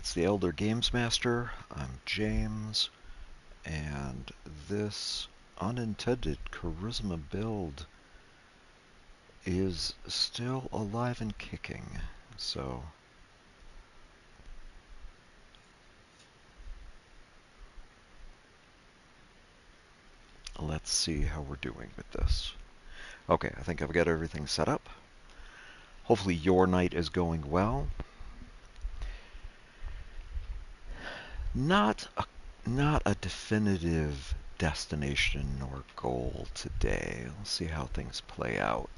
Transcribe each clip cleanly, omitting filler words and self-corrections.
It's the Elder Games Master. I'm James, and this unintended charisma build is still alive and kicking. So let's see how we're doing with this. Okay, I think I've got everything set up. Hopefully your night is going well. Not a definitive destination or goal today. Let's see how things play out.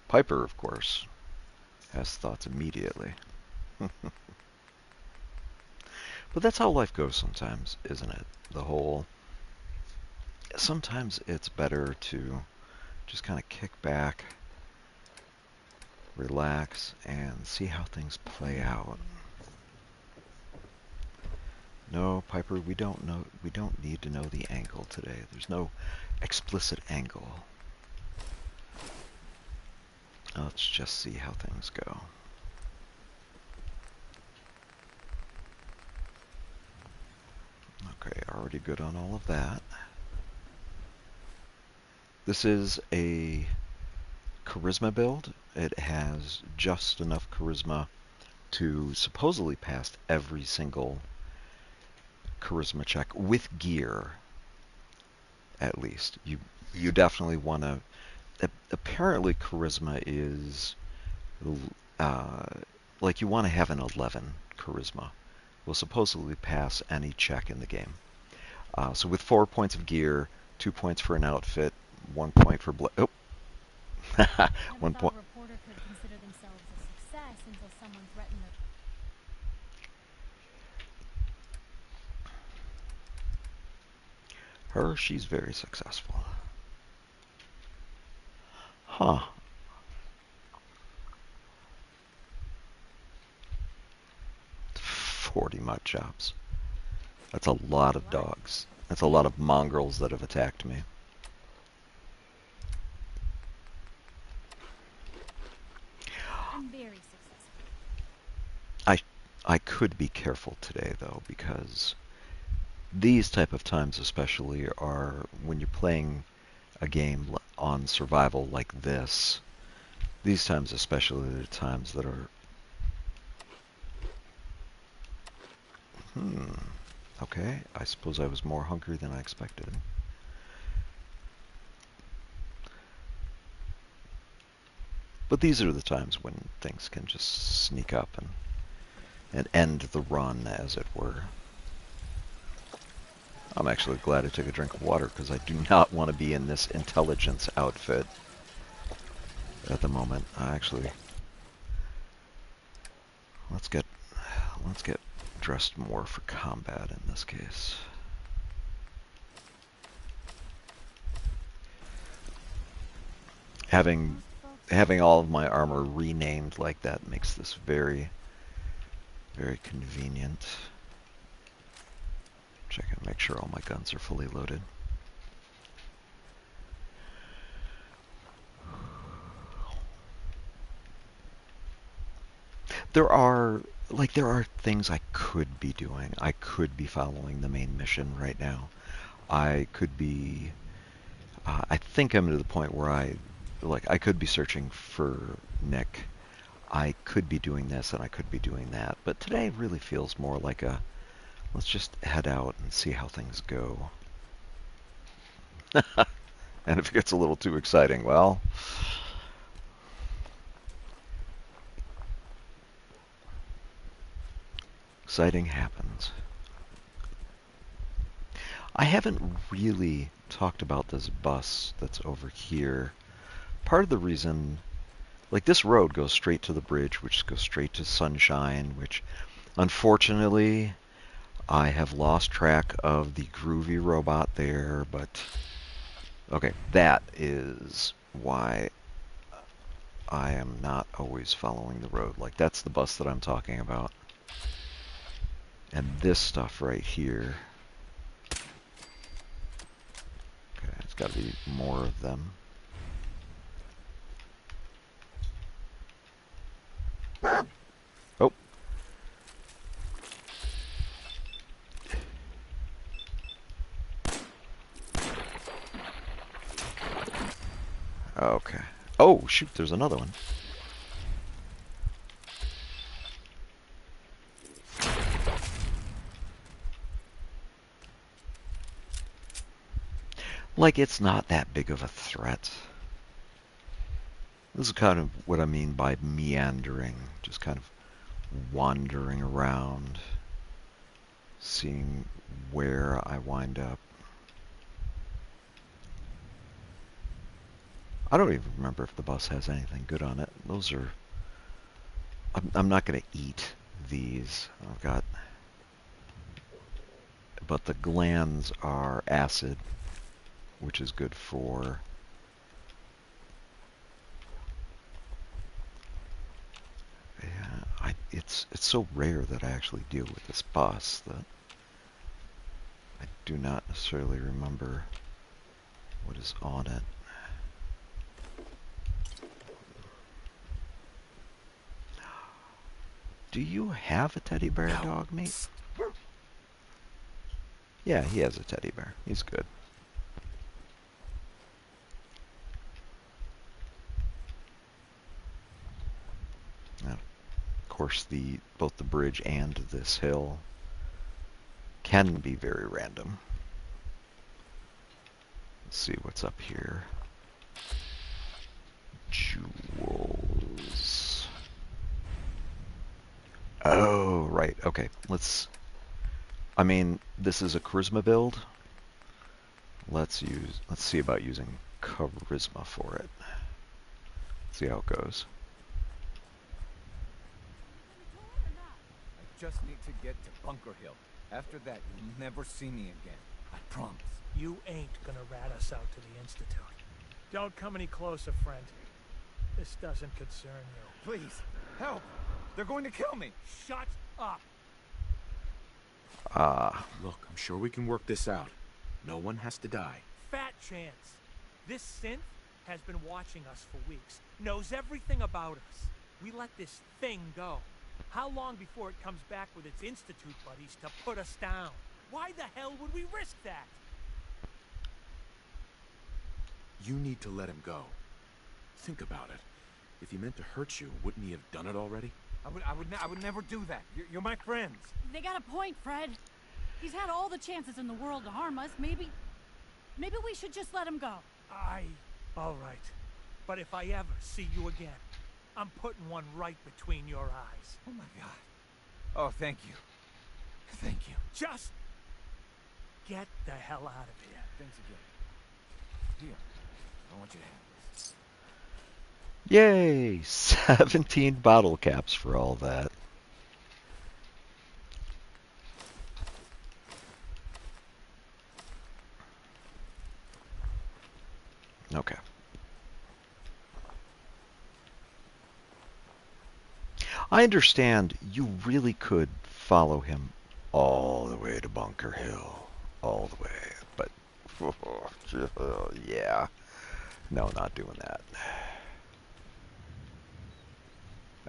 Piper, of course, has thoughts immediately. But that's how life goes sometimes, isn't it? Sometimes it's better to just kind of kick back, relax, and see how things play out. No, Piper, we don't need to know the angle today. There's no explicit angle. Let's just see how things go. Okay, already good on all of that. This is a charisma build. It has just enough charisma to supposedly pass every single charisma check with gear, at least. You definitely want to... Apparently charisma is... like you want to have an 11 charisma. Will supposedly pass any check in the game. So with 4 points of gear, 2 points for an outfit, 1 point for blood. Oh, 1 point. A reporter could consider themselves a success until someone threatened their... She's very successful. Huh. 40 mud chops. That's a lot of dogs. That's a lot of mongrels that have attacked me. I'm very successful. I could be careful today, though, because these type of times especially are when you're playing a game on survival like this. These times especially are the times that are... Okay, I suppose I was more hungry than I expected. But these are the times when things can just sneak up and end the run, as it were. I'm actually glad I took a drink of water, because I do not want to be in this intelligence outfit at the moment. Let's get dressed more for combat in this case. Having all of my armor renamed like that makes this very, very convenient. Check and make sure all my guns are fully loaded. There are things I could be doing. I could be following the main mission right now. I could be... I think I'm to the point where I could be searching for Nick. I could be doing this and I could be doing that. But today really feels more like a... Let's just head out and see how things go. And if it gets a little too exciting, well... Exciting happens. I haven't really talked about this bus that's over here. Part of the reason... Like, this road goes straight to the bridge, which goes straight to Sunshine, which, unfortunately, I have lost track of the groovy robot there, but... Okay, that is why I am not always following the road. Like, that's the bus that I'm talking about. And this stuff right here... Okay, it's got to be more of them. Oh. Okay. Oh, shoot, there's another one. Like, it's not that big of a threat. This is kind of what I mean by meandering. Just kind of wandering around, seeing where I wind up. I don't even remember if the bus has anything good on it. Those are... I'm not going to eat these. I've got... But the glands are acid, which is good for... Yeah, it's so rare that I actually deal with this bus that I do not necessarily remember what is on it. Do you have a teddy bear dog, mate? Yeah, he has a teddy bear. He's good. Now, of course, both the bridge and this hill can be very random. Let's see what's up here. Jewels. Oh, right. Okay, I mean, this is a charisma build. Let's see about using charisma for it. See how it goes. I just need to get to Bunker Hill. After that, you'll never see me again. I promise. You ain't gonna rat us out to the Institute. Don't come any closer, friend. This doesn't concern you. Please, help! They're going to kill me! Shut up! Look, I'm sure we can work this out. No one has to die. Fat chance. This synth has been watching us for weeks. Knows everything about us. We let this thing go. How long before it comes back with its Institute buddies to put us down? Why the hell would we risk that? You need to let him go. Think about it. If he meant to hurt you, wouldn't he have done it already? I would never do that. You're my friends. They got a point, Fred. He's had all the chances in the world to harm us. Maybe we should just let him go. All right. But if I ever see you again, I'm putting one right between your eyes. Oh my God. Oh, thank you. Thank you. Just get the hell out of here. Thanks again. Here, I want you to have this. Yay! 17 bottle caps for all that. Okay. I understand you really could follow him all the way to Bunker Hill. All the way. But, yeah. No, not doing that.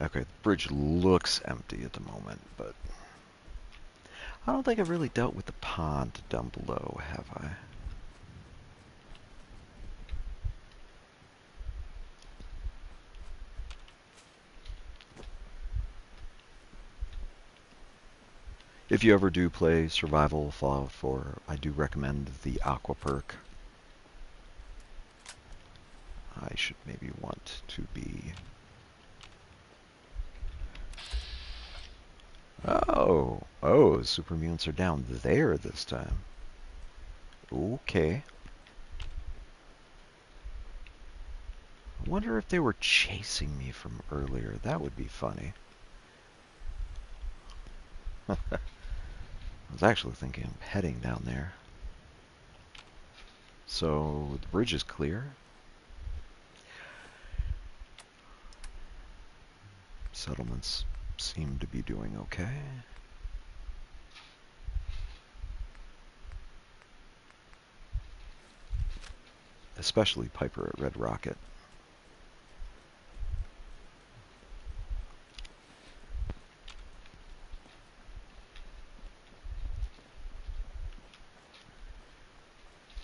Okay, the bridge looks empty at the moment, but I don't think I've really dealt with the pond down below, have I? If you ever do play Survival Fallout 4, I do recommend the Aqua perk. I should maybe want to be... Oh, super mutants are down there this time. Okay. I wonder if they were chasing me from earlier. That would be funny. I was actually thinking of heading down there. So, the bridge is clear. Settlements seem to be doing okay. Especially Piper at Red Rocket.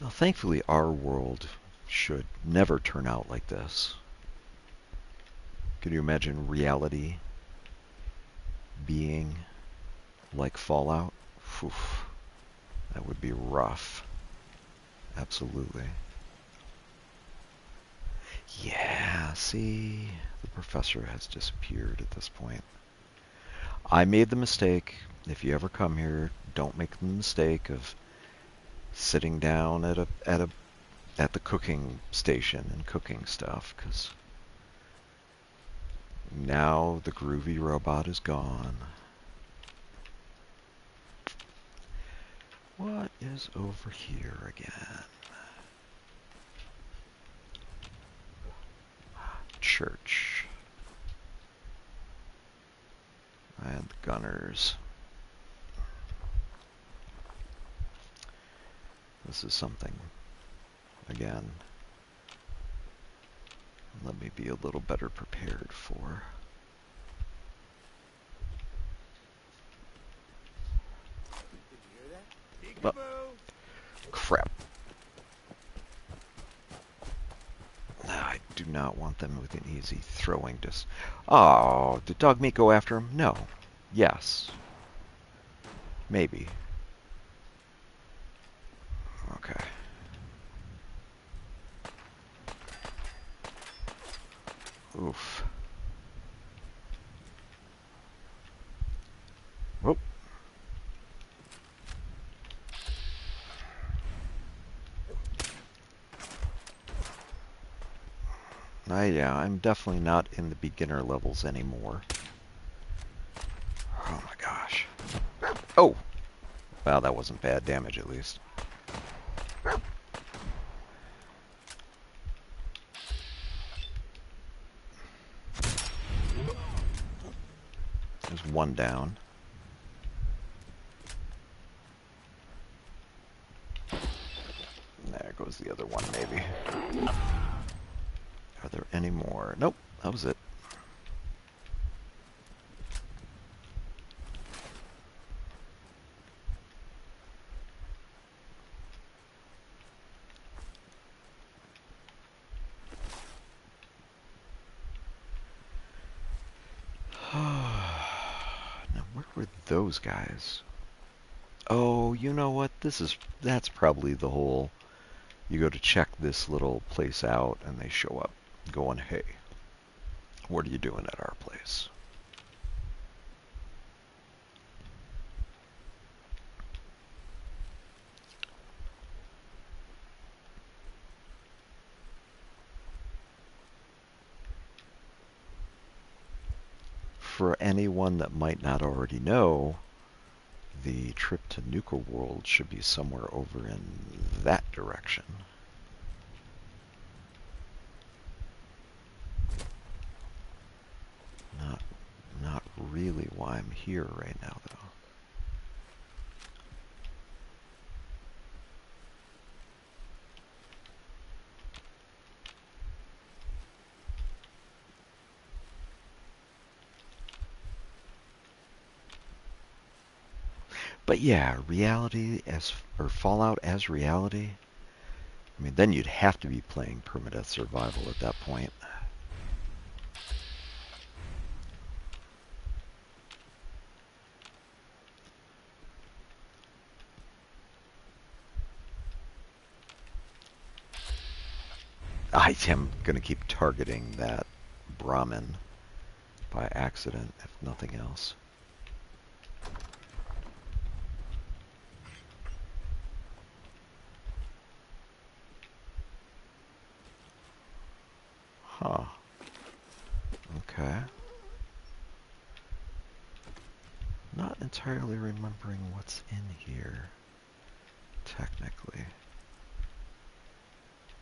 Now, thankfully, our world should never turn out like this. Can you imagine reality being like Fallout? Oof, that would be rough. Absolutely. Yeah, see, the professor has disappeared at this point. I made the mistake. If you ever come here, don't make the mistake of sitting down at the cooking station and cooking stuff, because now the groovy robot is gone. What is over here again? Church. And the gunners. This is something, again, let me be a little better prepared for. Oh, crap. I do not want them with an easy throwing dis. Oh, did dog meat go after him? No. Yes. Maybe. Okay. Oof. Whoop. Yeah, I'm definitely not in the beginner levels anymore. Oh my gosh. Oh! Wow, that wasn't bad damage at least. There's one down. There goes the other one, maybe. Are there any more? Nope, that was it. Now, where were those guys? Oh, you know what? That's probably the whole, you go to check this little place out and they show up going, hey, what are you doing at our place? For anyone that might not already know, the trip to Nuka World should be somewhere over in that direction. Not really why I'm here right now, though. But yeah, or Fallout as reality. I mean, then you'd have to be playing Permadeath Survival at that point. I am going to keep targeting that Brahmin by accident, if nothing else. Huh. Okay. Not entirely remembering what's in here, technically.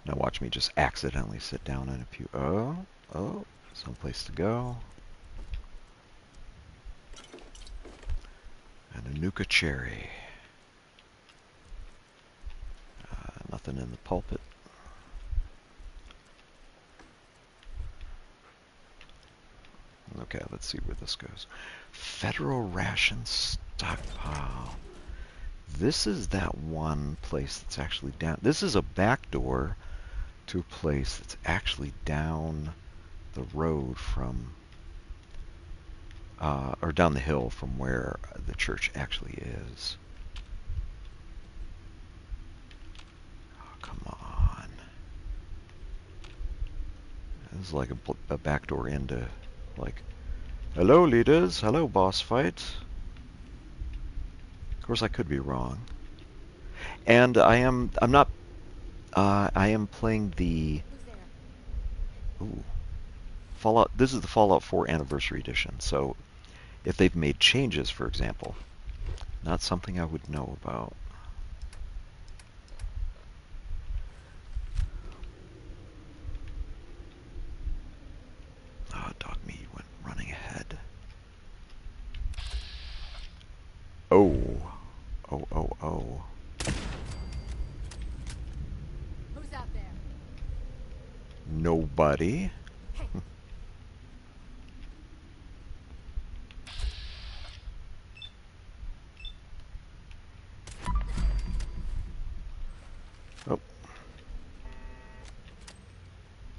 Now watch me just accidentally sit down in a pew. Oh, someplace to go. And a Nuka cherry. Nothing in the pulpit. Okay, let's see where this goes. Federal ration stockpile. this is that one place that's actually down. This is a back door to a place that's actually down the road from, or down the hill from where the church actually is. Oh, come on. This is like a back door into, like, hello leaders, hello boss fight. Of course I could be wrong. And I'm not, I am playing the, Who's there? ooh, Fallout, this is the Fallout 4 Anniversary Edition, so if they've made changes, for example, not something I would know about. Oh, dog me, you went running ahead. Oh. Oh, oh, oh. Who's out there? Nobody. Hey, Oh.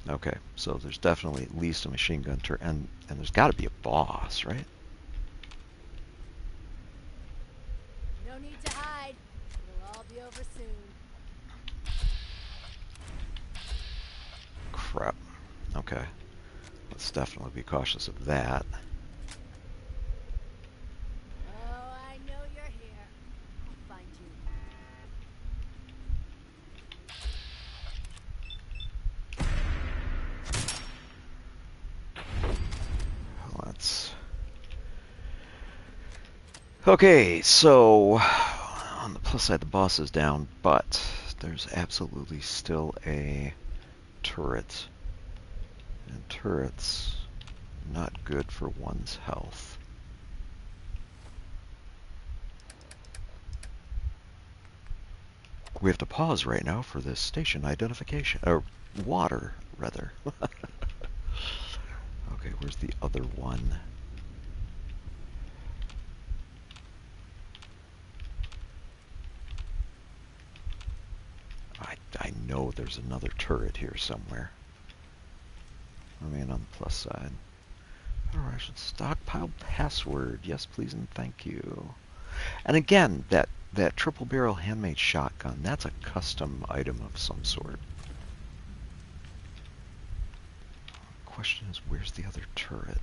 Okay, so there's definitely at least a machine gun turret, and there's got to be a boss, right? no need to hide. It'll all be over soon. Crap. Okay. Let's definitely be cautious of that. Oh, I know you're here. I'll find you. Let's... Okay, so on the plus side, the boss is down, but there's absolutely still a turret. And turrets, not good for one's health. We have to pause right now for this station identification, or water, rather. Okay, where's the other one? I know there's another turret here somewhere. I mean, on the plus side. Ration stockpile password. Yes, please and thank you. And again, that triple barrel handmade shotgun, that's a custom item of some sort. Question is, where's the other turret?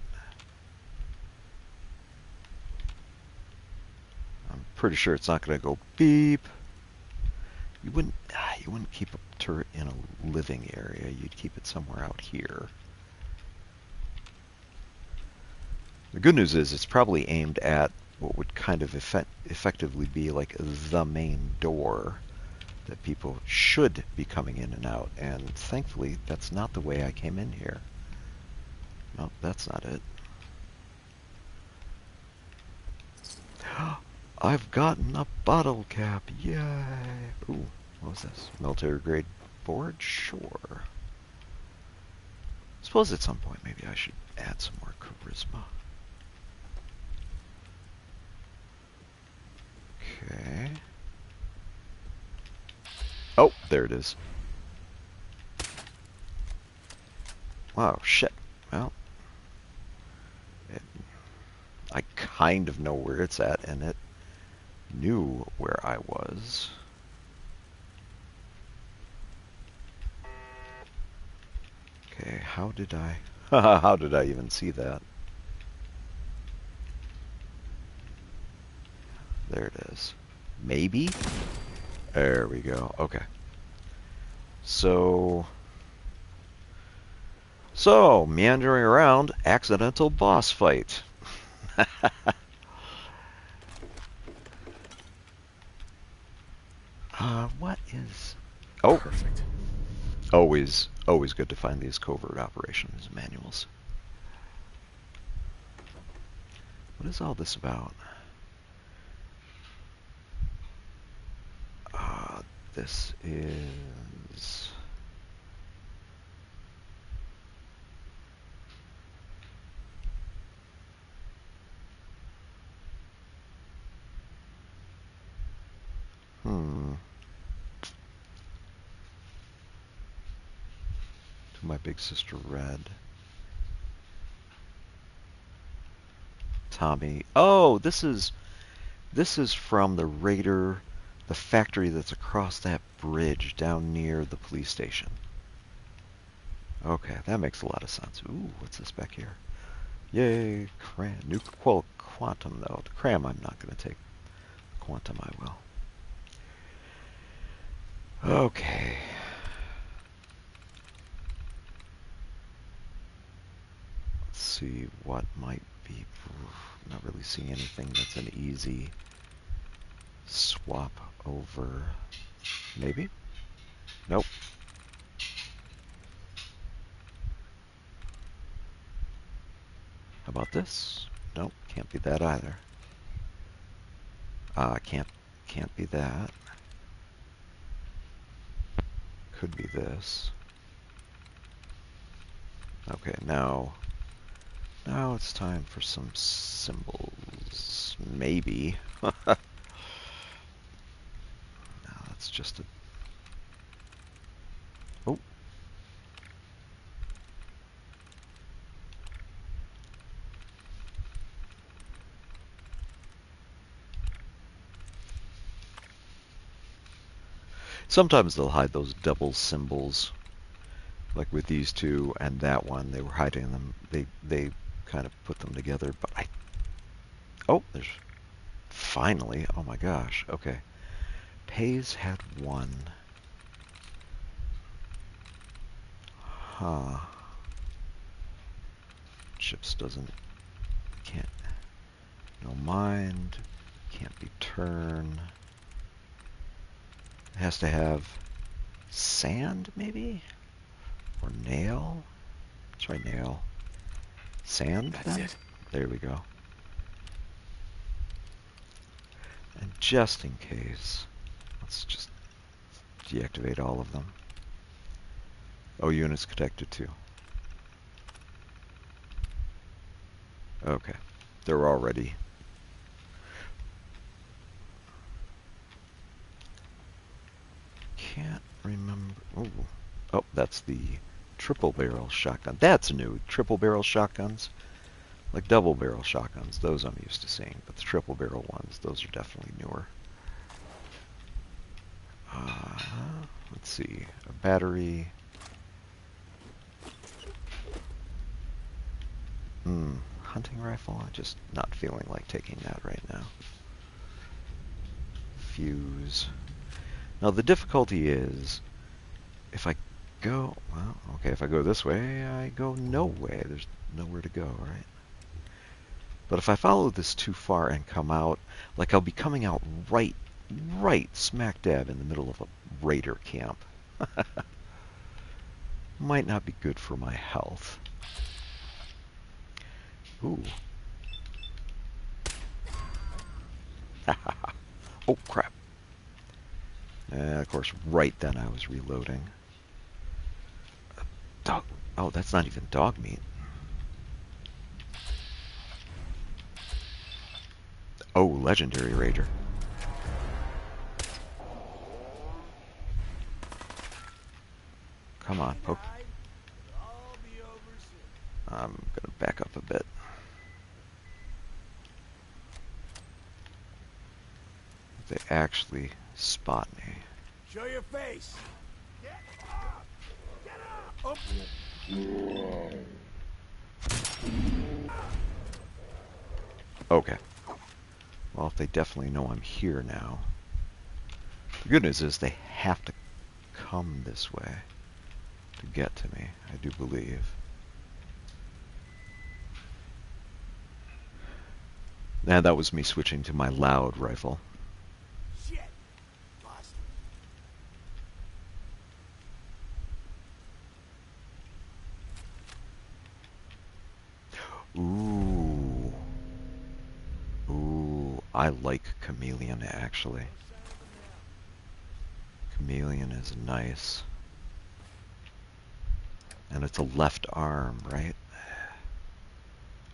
I'm pretty sure it's not going to go beep. You wouldn't keep a turret in a living area. You'd keep it somewhere out here. The good news is it's probably aimed at what would kind of effectively be like the main door that people should be coming in and out. And thankfully, that's not the way I came in here. No, that's not it. I've gotten a bottle cap. Yay! Ooh, what was this? Military grade board? Sure. Suppose at some point maybe I should add some more charisma. Okay. Oh, there it is. Wow, shit. Well, I kind of know where it's at, and it knew where I was. Okay, how did how did I even see that? There it is. Maybe? There we go. Okay. So, meandering around, accidental boss fight. What is... Oh, Perfect. always good to find these covert operations manuals. What is all this about? This is... Hmm. To my big sister Red. Tommy. Oh, this is from the Raider, the factory that's across that bridge down near the police station. Okay, that makes a lot of sense. Ooh, what's this back here? Yay, cram. Quantum, though. The cram I'm not going to take. Quantum I will. Okay. Let's see what might be. Not really seeing anything that's an easy swap over. Maybe? Nope. How about this? Nope, can't be that either. Can't be that. Could be this. Okay, now it's time for some symbols. Maybe. No, that's just a... Oh. Sometimes they'll hide those double symbols. Like with these two and that one, they were hiding them. They kind of put them together, but oh, there's... Finally. Oh my gosh. Okay. Pays had one. Huh. Chips can't, no mind, can't be turn. It has to have sand, maybe? Or nail? Let's try nail. Sand, That's then? it. There we go. And just in case, let's just deactivate all of them. Oh, units connected too. Okay. They're already... Can't remember... Ooh. Oh, that's the triple barrel shotgun. That's new. Triple barrel shotguns. Like double barrel shotguns. Those I'm used to seeing. But the triple barrel ones, those are definitely newer. Let's see. A battery. Hunting rifle. I'm just not feeling like taking that right now. Fuse. Now the difficulty is, if I go, well, okay, if I go this way, I go no way. There's nowhere to go, right? But if I follow this too far and come out, like I'll be coming out right smack dab in the middle of a raider camp. Might not be good for my health. Ooh. Oh, crap. Of course, right then I was reloading. Dog. Oh, that's not even dog meat. Oh, legendary raider. Come on, poke. I'm gonna back up a bit. They actually spot me. Show your face. Get up. Get up. Okay. Well, if they definitely know I'm here now. The good news is they have to come this way to get to me, I do believe. And that was me switching to my loud rifle. Shit. Lost. Ooh. Ooh, I like Chameleon, actually. Chameleon is nice. And it's a left arm, right?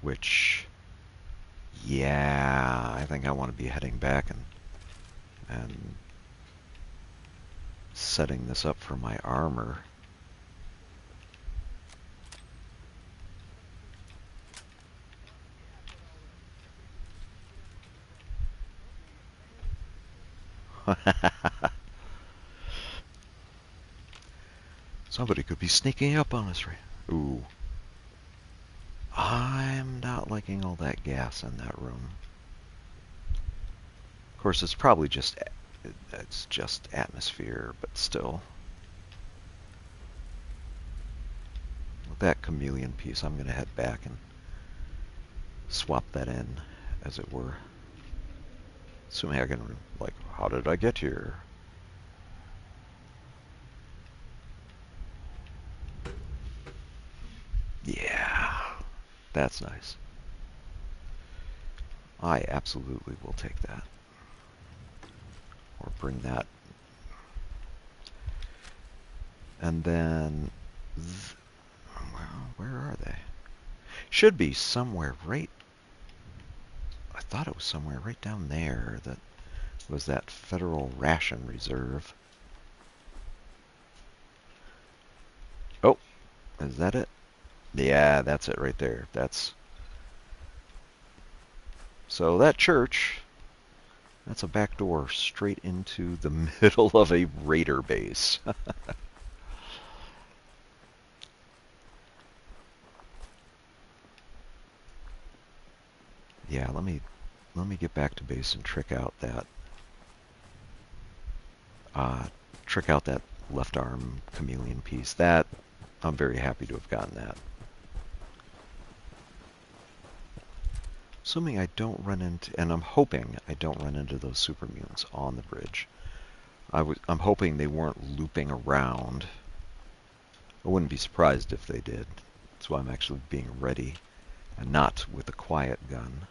Which, yeah, I think I want to be heading back and setting this up for my armor. Somebody could be sneaking up on us, right? Ooh. I'm not liking all that gas in that room. Of course, it's probably just atmosphere, but still. With that chameleon piece, I'm going to head back and swap that in, as it were. Assuming I can, like, how did I get here? Yeah, that's nice. I absolutely will take that. Or bring that. And then, where are they? Should be somewhere right. I thought it was somewhere right down there that was that Federal Ration Reserve. Oh, is that it? Yeah, that's it right there. So that church, that's a back door straight into the middle of a raider base. Yeah, let me get back to base and trick out that left arm chameleon piece. That I'm very happy to have gotten that. Assuming I don't run into, and I'm hoping I don't run into those super mutants on the bridge. I'm hoping they weren't looping around. I wouldn't be surprised if they did. That's why I'm actually being ready, and not with a quiet gun.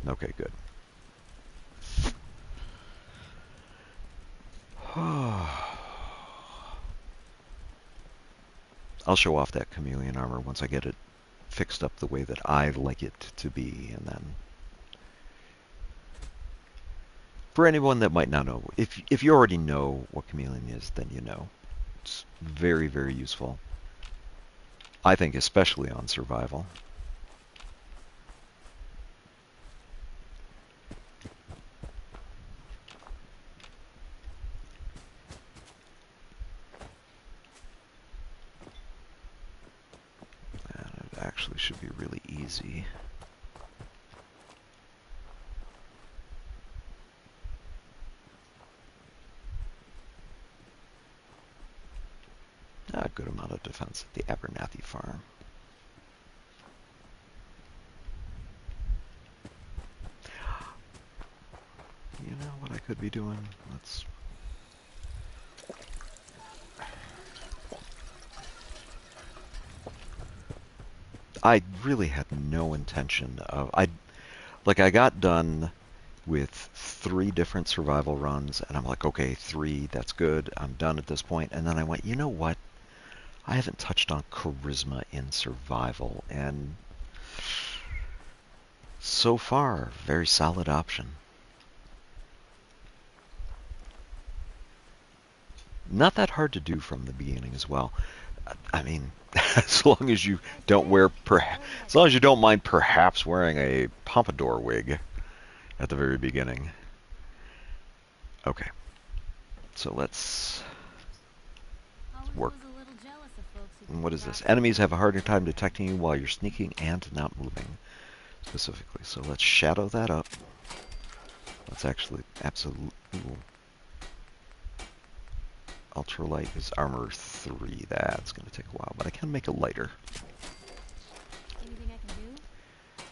Okay, good. I'll show off that chameleon armor once I get it fixed up the way that I like it to be, and then for anyone that might not know, if you already know what chameleon is, then you know. It's very, very useful. I think especially on survival. And it actually should be really easy. A good amount of defense at the Abernathy farm. You know what I could be doing? Let's... I really had no intention of... I got done with 3 different survival runs, and I'm like, okay, 3, that's good. I'm done at this point. And then I went, you know what? I haven't touched on charisma in survival, and so far, very solid option. Not that hard to do from the beginning as well. I mean, as long as you don't as long as you don't mind perhaps wearing a pompadour wig at the very beginning. Okay, so let's work. What is this? Enemies have a harder time detecting you while you're sneaking and not moving, specifically. So let's shadow that up. Let's actually absolutely... Ultralight is armor 3. That's going to take a while, but I can make it lighter. Anything I can do?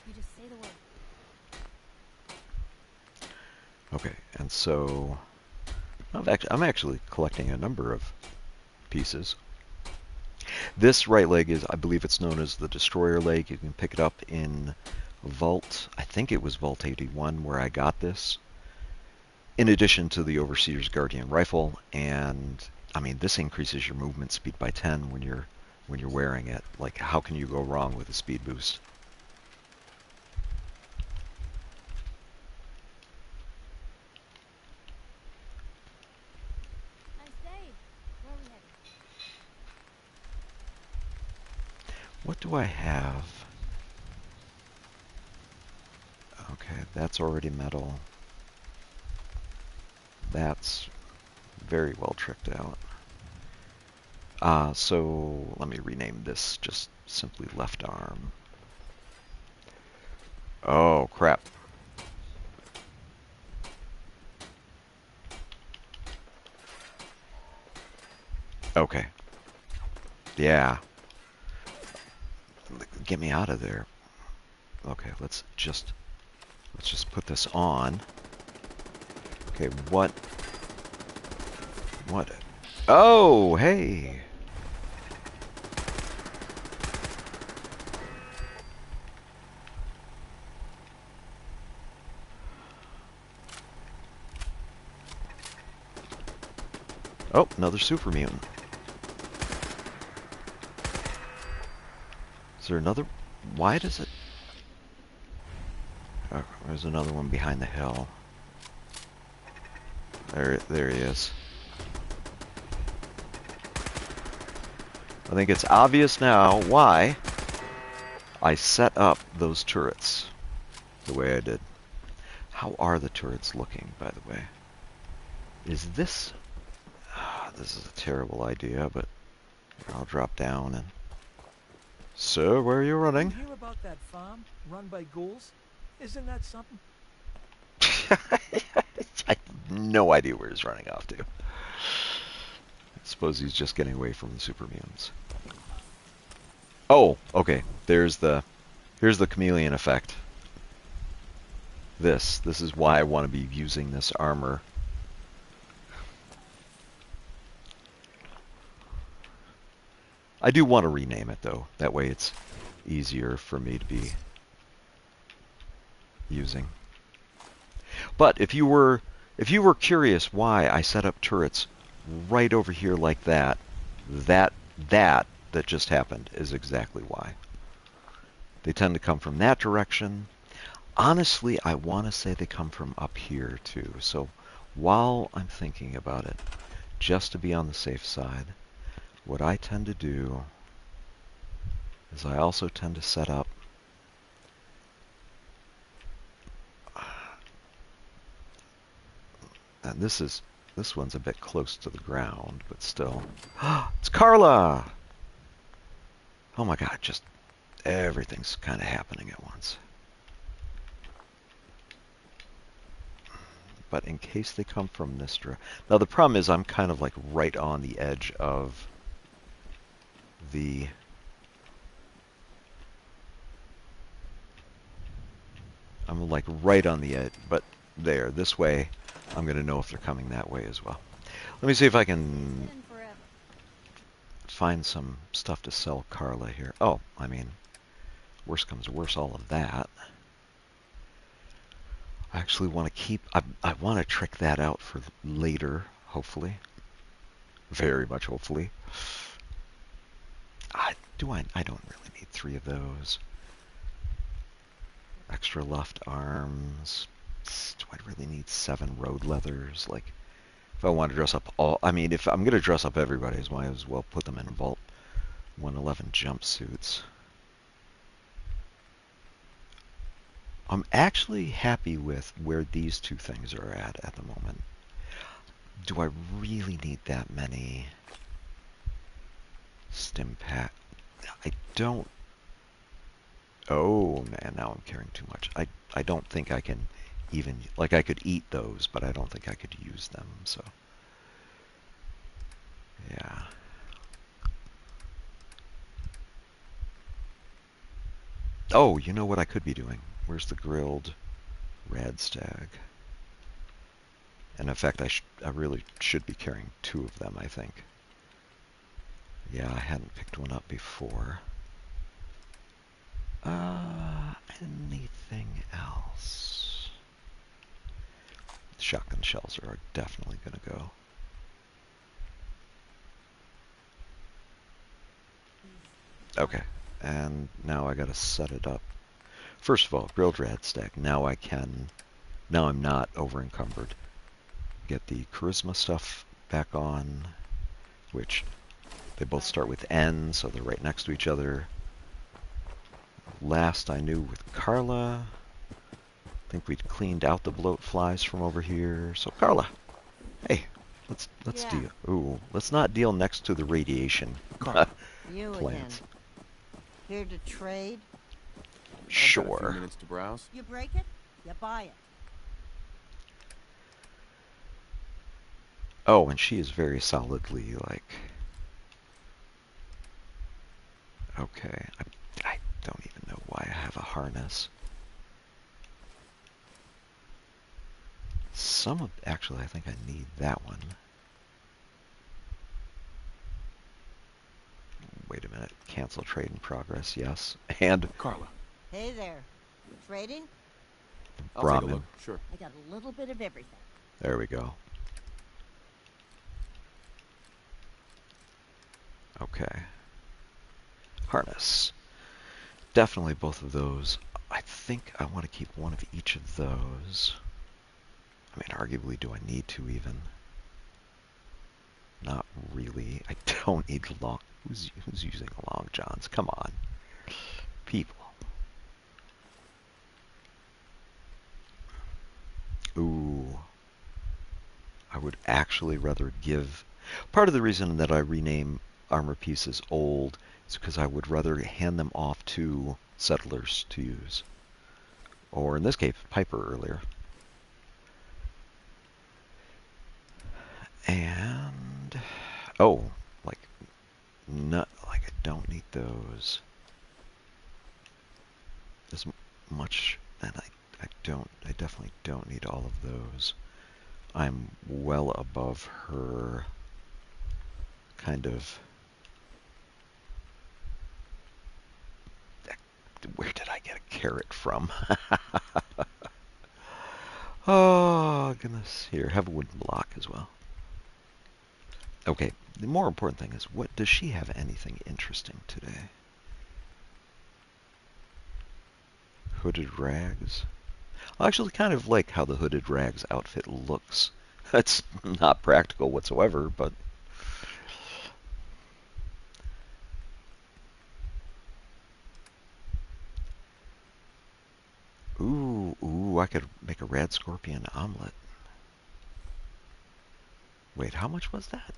You just say the word. Okay, and so I'm actually collecting a number of pieces. This right leg is, I believe it's known as the Destroyer leg. You can pick it up in Vault, I think it was Vault 81 where I got this. In addition to the Overseer's Guardian Rifle, and I mean, this increases your movement speed by 10 when you're wearing it. Like, how can you go wrong with a speed boost? What do I have? Okay, that's already metal. That's very well tricked out. So let me rename this just simply left arm. Oh, crap. Okay. Yeah. Get me out of there. Okay, let's just put this on. Okay, what? Oh, hey. Oh, another super mutant. Is there another? Why does it? Oh, there's another one behind the hill. There he is. I think it's obvious now why I set up those turrets the way I did. How are the turrets looking, by the way? Is this... this is a terrible idea, but I'll drop down and... Sir, where are you running? You hear about that farm run by ghouls? Isn't that something? I have no idea where he's running off to. I suppose he's just getting away from the super mutants. Oh, okay. Here's the chameleon effect. This is why I want to be using this armor. I do want to rename it though. That way it's easier for me to be using. But if you were curious why I set up turrets right over here like that just happened is exactly why. They tend to come from that direction. Honestly, I want to say they come from up here too. So while I'm thinking about it, just to be on the safe side, what I tend to do is I also tend to set up and this one's a bit close to the ground, but still. It's Carla! Oh my god, just everything's kind of happening at once. But in case they come from Nistra. Now the problem is I'm kind of like right on the edge of the... I'm like right on the edge, but there, this way, I'm going to know if they're coming that way as well. Let me see if I can find some stuff to sell Carla here. Oh, I mean, worst comes to worst, all of that. I actually want to keep, I want to trick that out for later, hopefully. Very much hopefully. I don't really need 3 of those. Extra left arms. Do I really need 7 road leathers? Like, if I want to dress up all... I mean, if I'm going to dress up everybody, I might as well put them in Vault 111 jumpsuits. I'm actually happy with where these 2 things are at the moment. Do I really need that many stim pack? I don't... Oh, man, now I'm carrying too much. I don't think I can even... Like, I could eat those, but I don't think I could use them, so... Yeah. Oh, you know what I could be doing? Where's the grilled rad stag? And in fact, I really should be carrying 2 of them, I think. Yeah, I hadn't picked one up before. Anything else? Shotgun shells are definitely going to go. Okay, and now I got to set it up. First of all, grilled rad stack. Now I'm not over encumbered. Get the charisma stuff back on, which they both start with N, so they're right next to each other. last I knew with Carla. I think we'd cleaned out the bloat flies from over here. So Carla, hey, let's Yeah. deal. Ooh, let's not deal next to the radiation Carla, You plants. again. Here to trade? I've got a few Sure. minutes to browse. You break it, you buy it. Oh, and she is very solidly like. Okay, I don't even know why I have a harness. Actually, I think I need that one. Wait a minute. Cancel trade in progress, yes. And Carla, Hey there. Trading? I'll take a Brahmin. look. Sure. I got a little bit of everything. There we go. Okay. Harness. Definitely both of those. I think I want to keep one of each of those. I mean, arguably, do I need to even? Not really. I don't need long. Who's using long johns? Come on, people. Ooh. I would actually rather give. Part of the reason that I rename armor pieces old is because I would rather hand them off to settlers to use. Or in this case, Piper earlier. And oh, like not like I don't need those as much, and I definitely don't need all of those. I'm well above her kind of. Where did I get a carrot from? Oh goodness! Here, have a wooden block as well. Okay, the more important thing is, what does she have anything interesting today? Hooded rags? I actually kind of like how the hooded rags outfit looks. It's not practical whatsoever, but ooh, I could make a rad scorpion omelet. Wait, how much was that?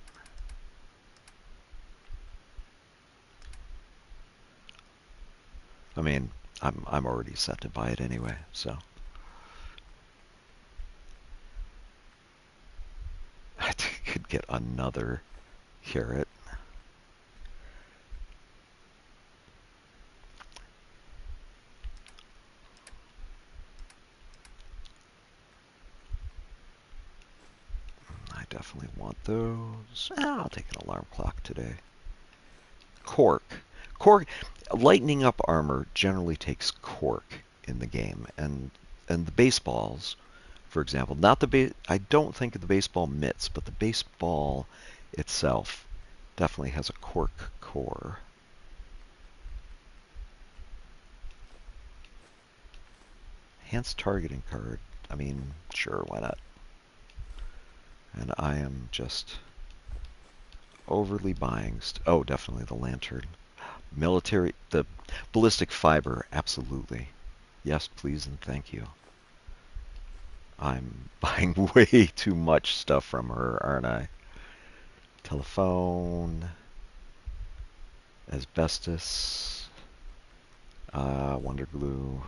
I mean, I'm already set to buy it anyway, so I could get another carrot. I definitely want those. I'll take an alarm clock today. Cork. Cork. Lightening up armor generally takes cork in the game, and the baseballs, for example, not the I don't think of the baseball mitts, but the baseball itself definitely has a cork core. Enhanced targeting card. I mean, sure, why not? And I am just overly buying. Oh, definitely the lantern. Military, the ballistic fiber, absolutely. Yes, please, and thank you. I'm buying way too much stuff from her, aren't I? Telephone, asbestos, wonder glue.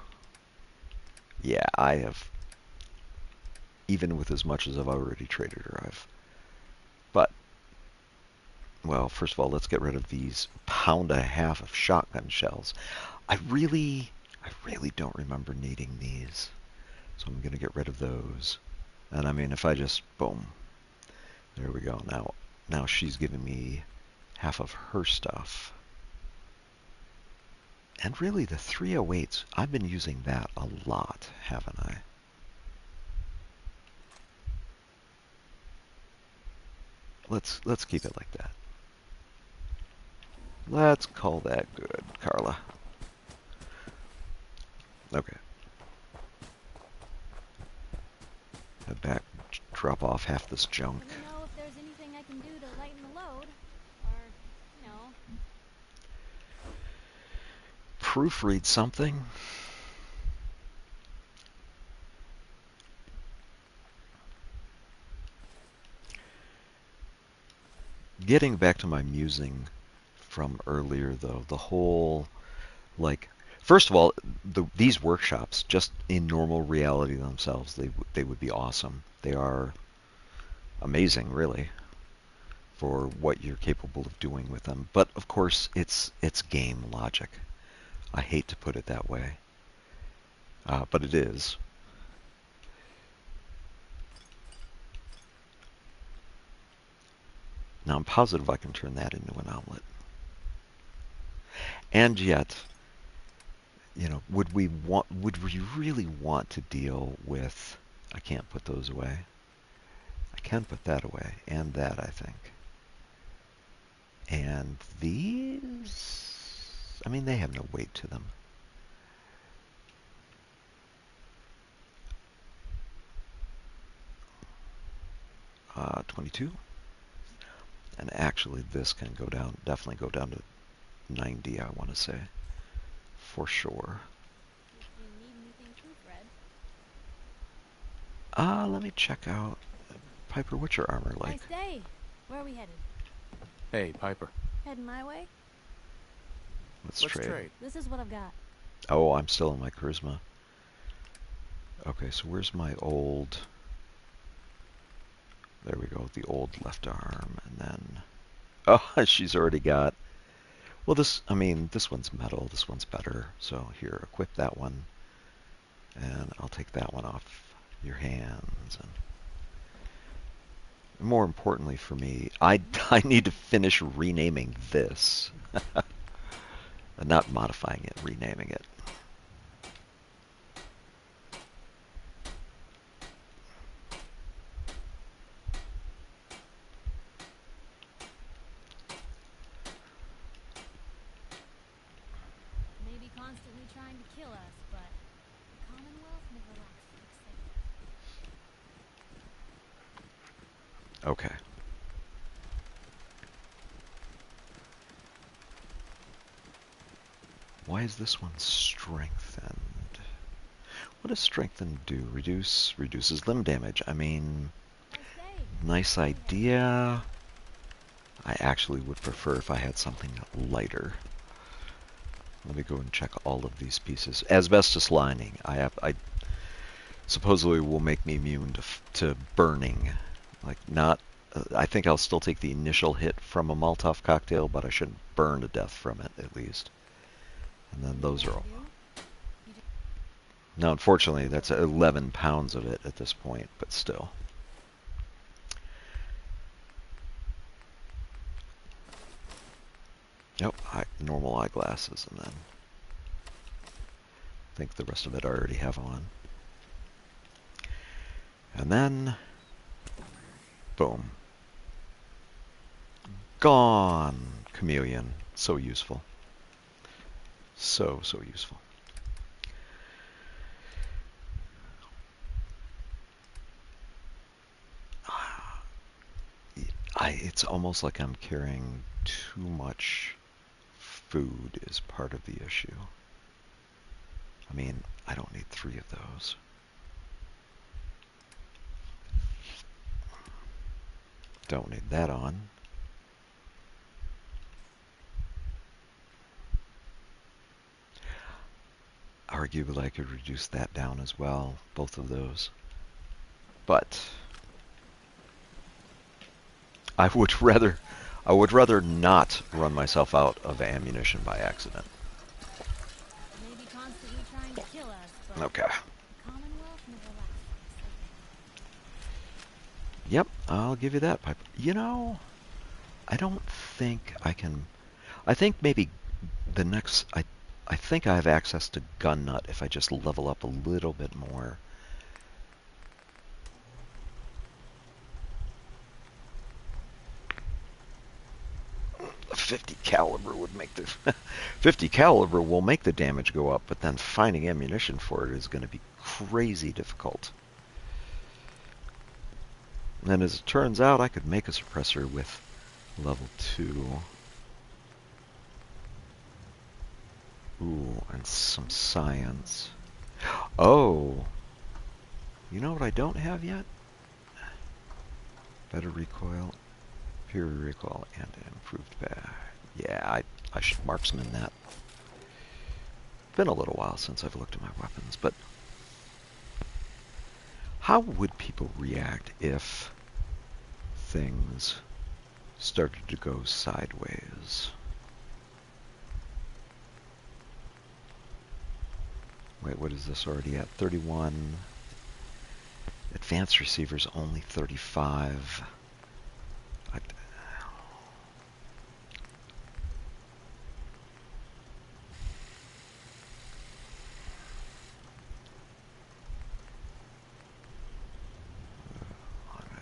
Yeah, I have, even with as much as I've already traded her, but, well, first of all, let's get rid of these pound and a half of shotgun shells. I really don't remember needing these, so I'm gonna get rid of those. And I mean, if I just, boom, there we go. Now she's giving me half of her stuff. And really, the 308s, I've been using that a lot, haven't I? Let's keep it like that. Let's call that good, Carla. Okay. Head back, drop off half this junk. Let me know if there's anything I can do to lighten the load. Or, you know. proofread something. Getting back to my musing from earlier, though, the whole, like, first of all, these workshops, just in normal reality themselves, they would be awesome. They are amazing, really, for what you're capable of doing with them. But of course, it's game logic. I hate to put it that way, but it is. Now I'm positive I can turn that into an omelet. And yet, you know, would we really want to deal with, I can't put those away. I can put that away, and that, I think. And these, I mean, they have no weight to them. Uh, 22. And actually, this can go down, definitely go down to 90, I want to say, for sure. If you need anything proofread. Let me check out. Piper, what's your armor like? Nice day. Where are we headed? Hey, Piper. Heading my way? Let's Let's trade. trade. This is what I've got. Oh, I'm still in my charisma. Okay, so where's my old... There we go, the old left arm, and then... Oh, she's already got... Well, this, I mean, this one's metal, this one's better. So here, equip that one. And I'll take that one off your hands. And more importantly for me, I need to finish renaming this. Not modifying it, renaming it. Maybe constantly trying to kill us, but the Commonwealth never lacks fixing. Okay. Why is this one strengthened? What does strengthened do? Reduces limb damage. I mean, nice idea. I actually would prefer if I had something lighter. Let me go and check all of these pieces. Asbestos lining. I supposedly will make me immune to burning. Like not. I think I'll still take the initial hit from a Molotov cocktail, but I shouldn't burn to death from it at least. And then those are all. Now, unfortunately, that's 11 pounds of it at this point, but still. Yep, normal eyeglasses, and then I think the rest of it I already have on. And then, boom. Gone. Chameleon. So useful. So useful. It's almost like I'm carrying too much food is part of the issue. I mean, I don't need 3 of those. Don't need that on. Arguably, I could reduce that down as well, both of those. But I would rather not run myself out of ammunition by accident. Maybe constantly trying to kill us, but Okay. the Commonwealth never lacks fixing. Yep, I'll give you that, Piper. You know, I don't think I can... I think maybe the next... I think I have access to Gun Nut if I just level up a little bit more. A 50 caliber would make the 50 caliber will make the damage go up, but then finding ammunition for it is going to be crazy difficult. And as it turns out, I could make a suppressor with level 2. Ooh, and some science. Oh, you know what I don't have yet? Better recoil, superior recoil, and improved back. Yeah, I should marksman that. Been a little while since I've looked at my weapons, but how would people react if things started to go sideways? Wait, what is this already at? 31. Advanced receivers only 35.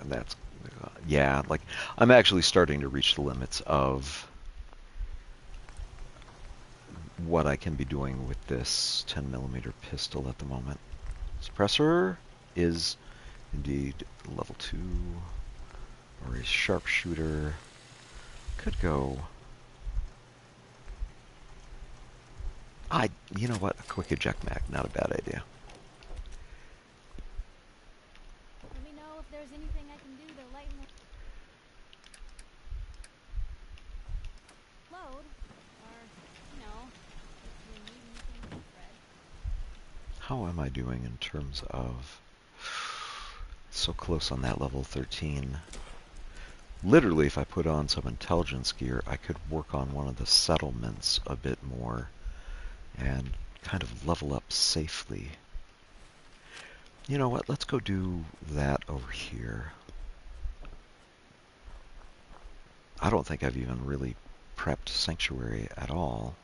That's, yeah, like, I'm actually starting to reach the limits of what I can be doing with this 10mm pistol at the moment. Suppressor is indeed level 2, or a sharpshooter. Could go. You know what? A quick eject mag, not a bad idea. Let me know if there's anything I can do to lighten the load, or, you know, if you need anything, Fred. How am I doing in terms of so close on that level 13? Literally, if I put on some intelligence gear, I could work on one of the settlements a bit more and kind of level up safely. You know what? Let's go do that over here. I don't think I've even really prepped Sanctuary at all.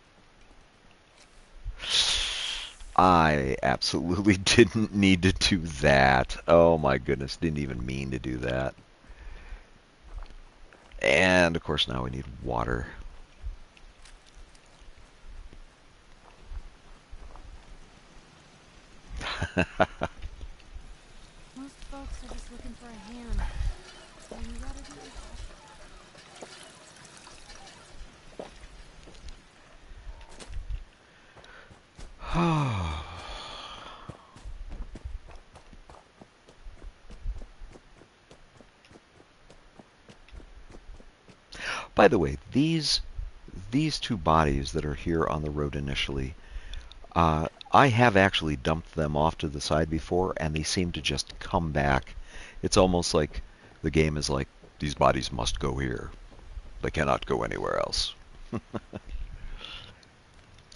I absolutely didn't need to do that. Oh my goodness, didn't even mean to do that. And of course now we need water. Most folks are just looking for a hand. And you gotta do it. By the way, these two bodies that are here on the road initially, I have actually dumped them off to the side before, and they seem to just come back. It's almost like the game is like, these bodies must go here. They cannot go anywhere else.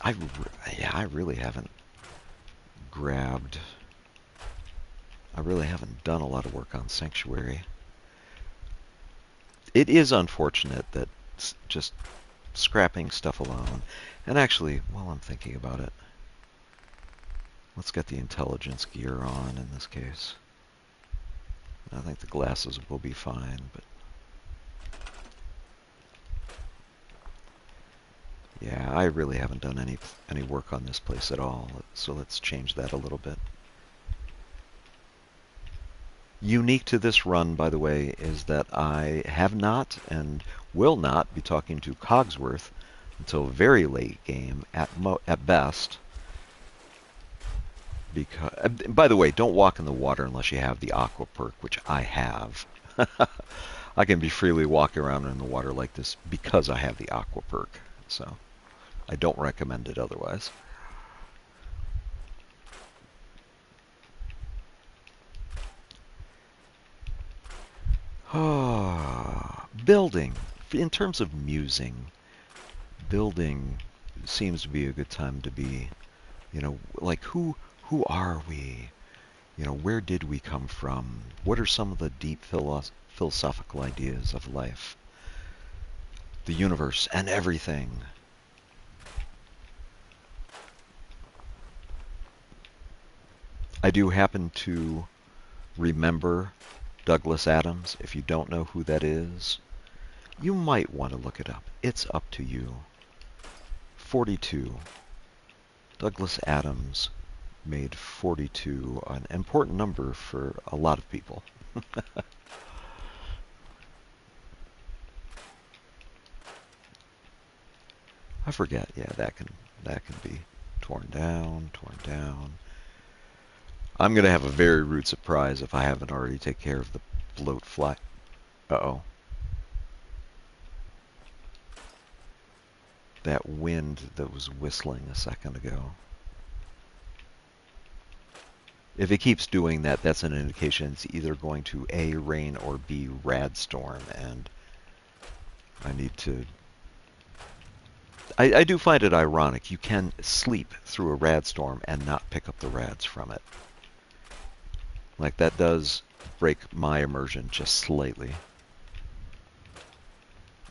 I really haven't grabbed... I really haven't done a lot of work on Sanctuary. It is unfortunate that just scrapping stuff alone... And actually, while I'm thinking about it, let's get the intelligence gear on in this case. I think the glasses will be fine, but... Yeah, I really haven't done any work on this place at all, so let's change that a little bit. Unique to this run, by the way, is that I have not and will not be talking to Cogsworth until very late game at best. Because, by the way, don't walk in the water unless you have the aqua perk, which I have. I can be freely walking around in the water like this because I have the aqua perk, so I don't recommend it otherwise. Building. In terms of musing, building seems to be a good time to be, you know, like who are we? You know, where did we come from? What are some of the deep philosophical ideas of life? The universe and everything. I do happen to remember Douglas Adams. If you don't know who that is, you might want to look it up. It's up to you. 42. Douglas Adams made 42 an important number for a lot of people. I forget. Yeah, that can be Torn down, torn down. I'm going to have a very rude surprise if I haven't already taken care of the bloat fly. Uh-oh. That wind that was whistling a second ago. If it keeps doing that, that's an indication it's either going to A, rain, or B, radstorm, and I need to... I do find it ironic. You can sleep through a radstorm and not pick up the rads from it. Like, that does break my immersion just slightly.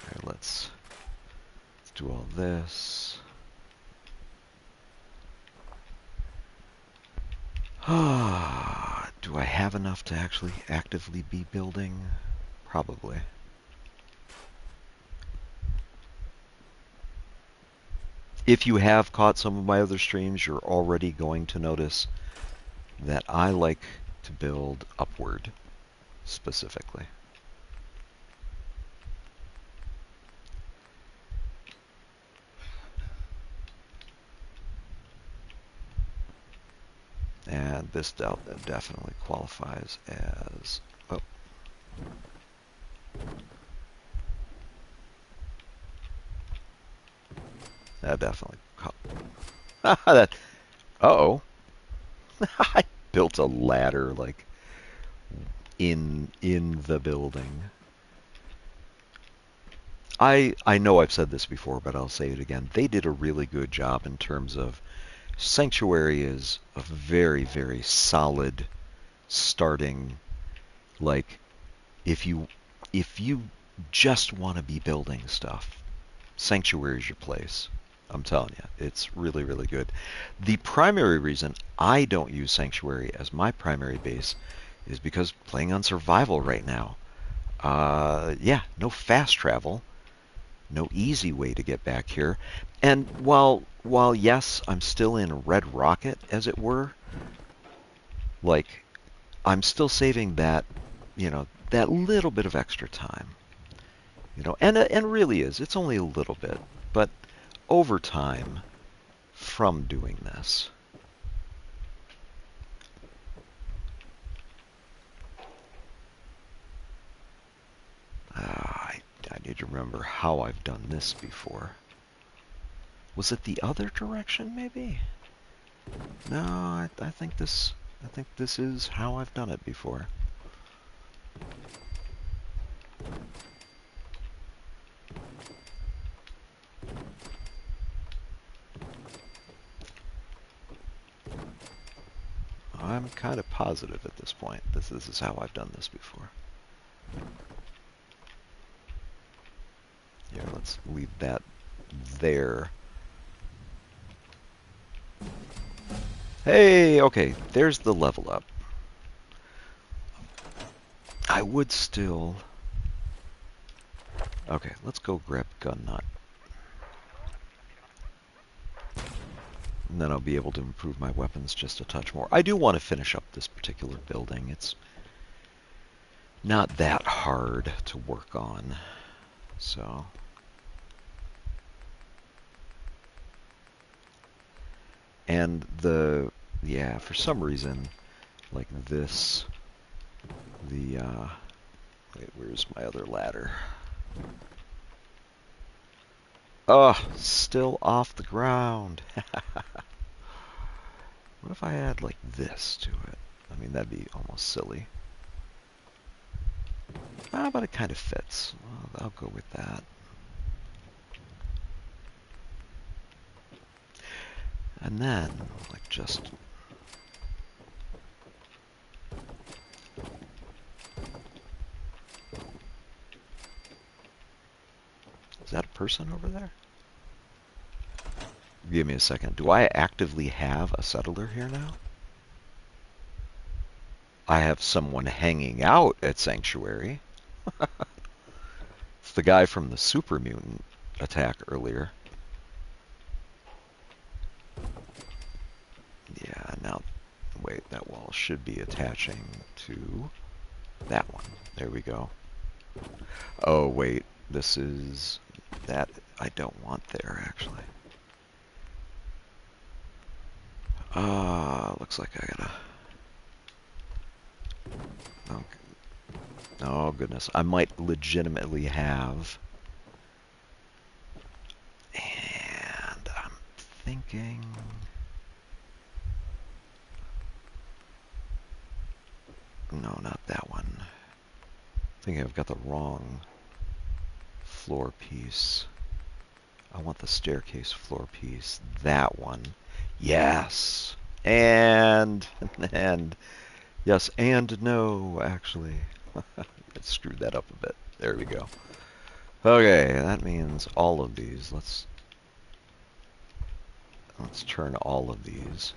Alright, let's do all this. Do I have enough to actually actively be building? Probably. If you have caught some of my other streams, you're already going to notice that I like to build upward, specifically. And this definitely qualifies as... Oh. That definitely... that... Uh-oh. I built a ladder, like, in the building. I know I've said this before, but I'll say it again. They did a really good job in terms of Sanctuary is a very, very solid starting. Like, if you just want to be building stuff, Sanctuary is your place. I'm telling you, it's really, really good. The primary reason I don't use Sanctuary as my primary base is because playing on survival right now. Yeah, no fast travel. No easy way to get back here. And while yes, I'm still in Red Rocket, as it were, like, I'm still saving that, that little bit of extra time. And really it's only a little bit, but over time from doing this. I need to remember how I've done this before. Was it the other direction, maybe? No, I think this is how I've done it before. I'm kind of positive at this point. This is how I've done this before. Yeah, let's leave that there. Hey, okay, there's the level up. I would still... Okay, let's go grab gun nut. And then I'll be able to improve my weapons just a touch more. I do want to finish up this particular building. It's not that hard to work on. So... And yeah, for some reason, like this, wait, where's my other ladder? Oh, still off the ground. What if I add like this to it? I mean, that'd be almost silly. But it kind of fits. Well, I'll go with that. And then, like, just... Is that a person over there? Give me a second. Do I actively have a settler here now? I have someone hanging out at Sanctuary. It's the guy from the super mutant attack earlier. Yeah, now, wait, that wall should be attaching to that one. There we go. Oh, wait, this is... That I don't want there, actually. Looks like I gotta... Oh, oh goodness. I might legitimately have... And I'm thinking... No, not that one. I think I've got the wrong floor piece. I want the staircase floor piece. That one. Yes! And yes, and no, actually. I screwed that up a bit. There we go. Okay, that means all of these. Let's turn all of these.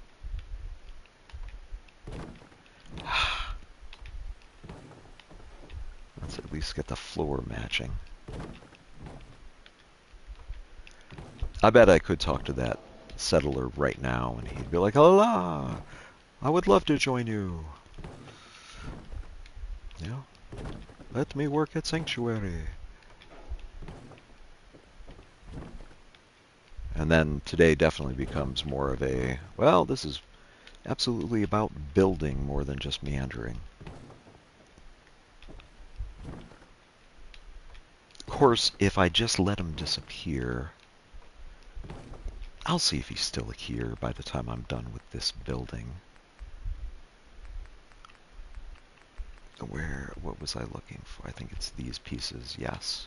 Let's at least get the floor matching. I bet I could talk to that settler right now and he'd be like, "Hola! I would love to join you. Yeah. Let me work at Sanctuary." And then today definitely becomes more of a, well, this is absolutely about building more than just meandering. Of course, if I just let him disappear, I'll see if he's still here by the time I'm done with this building. What was I looking for? I think it's these pieces, yes.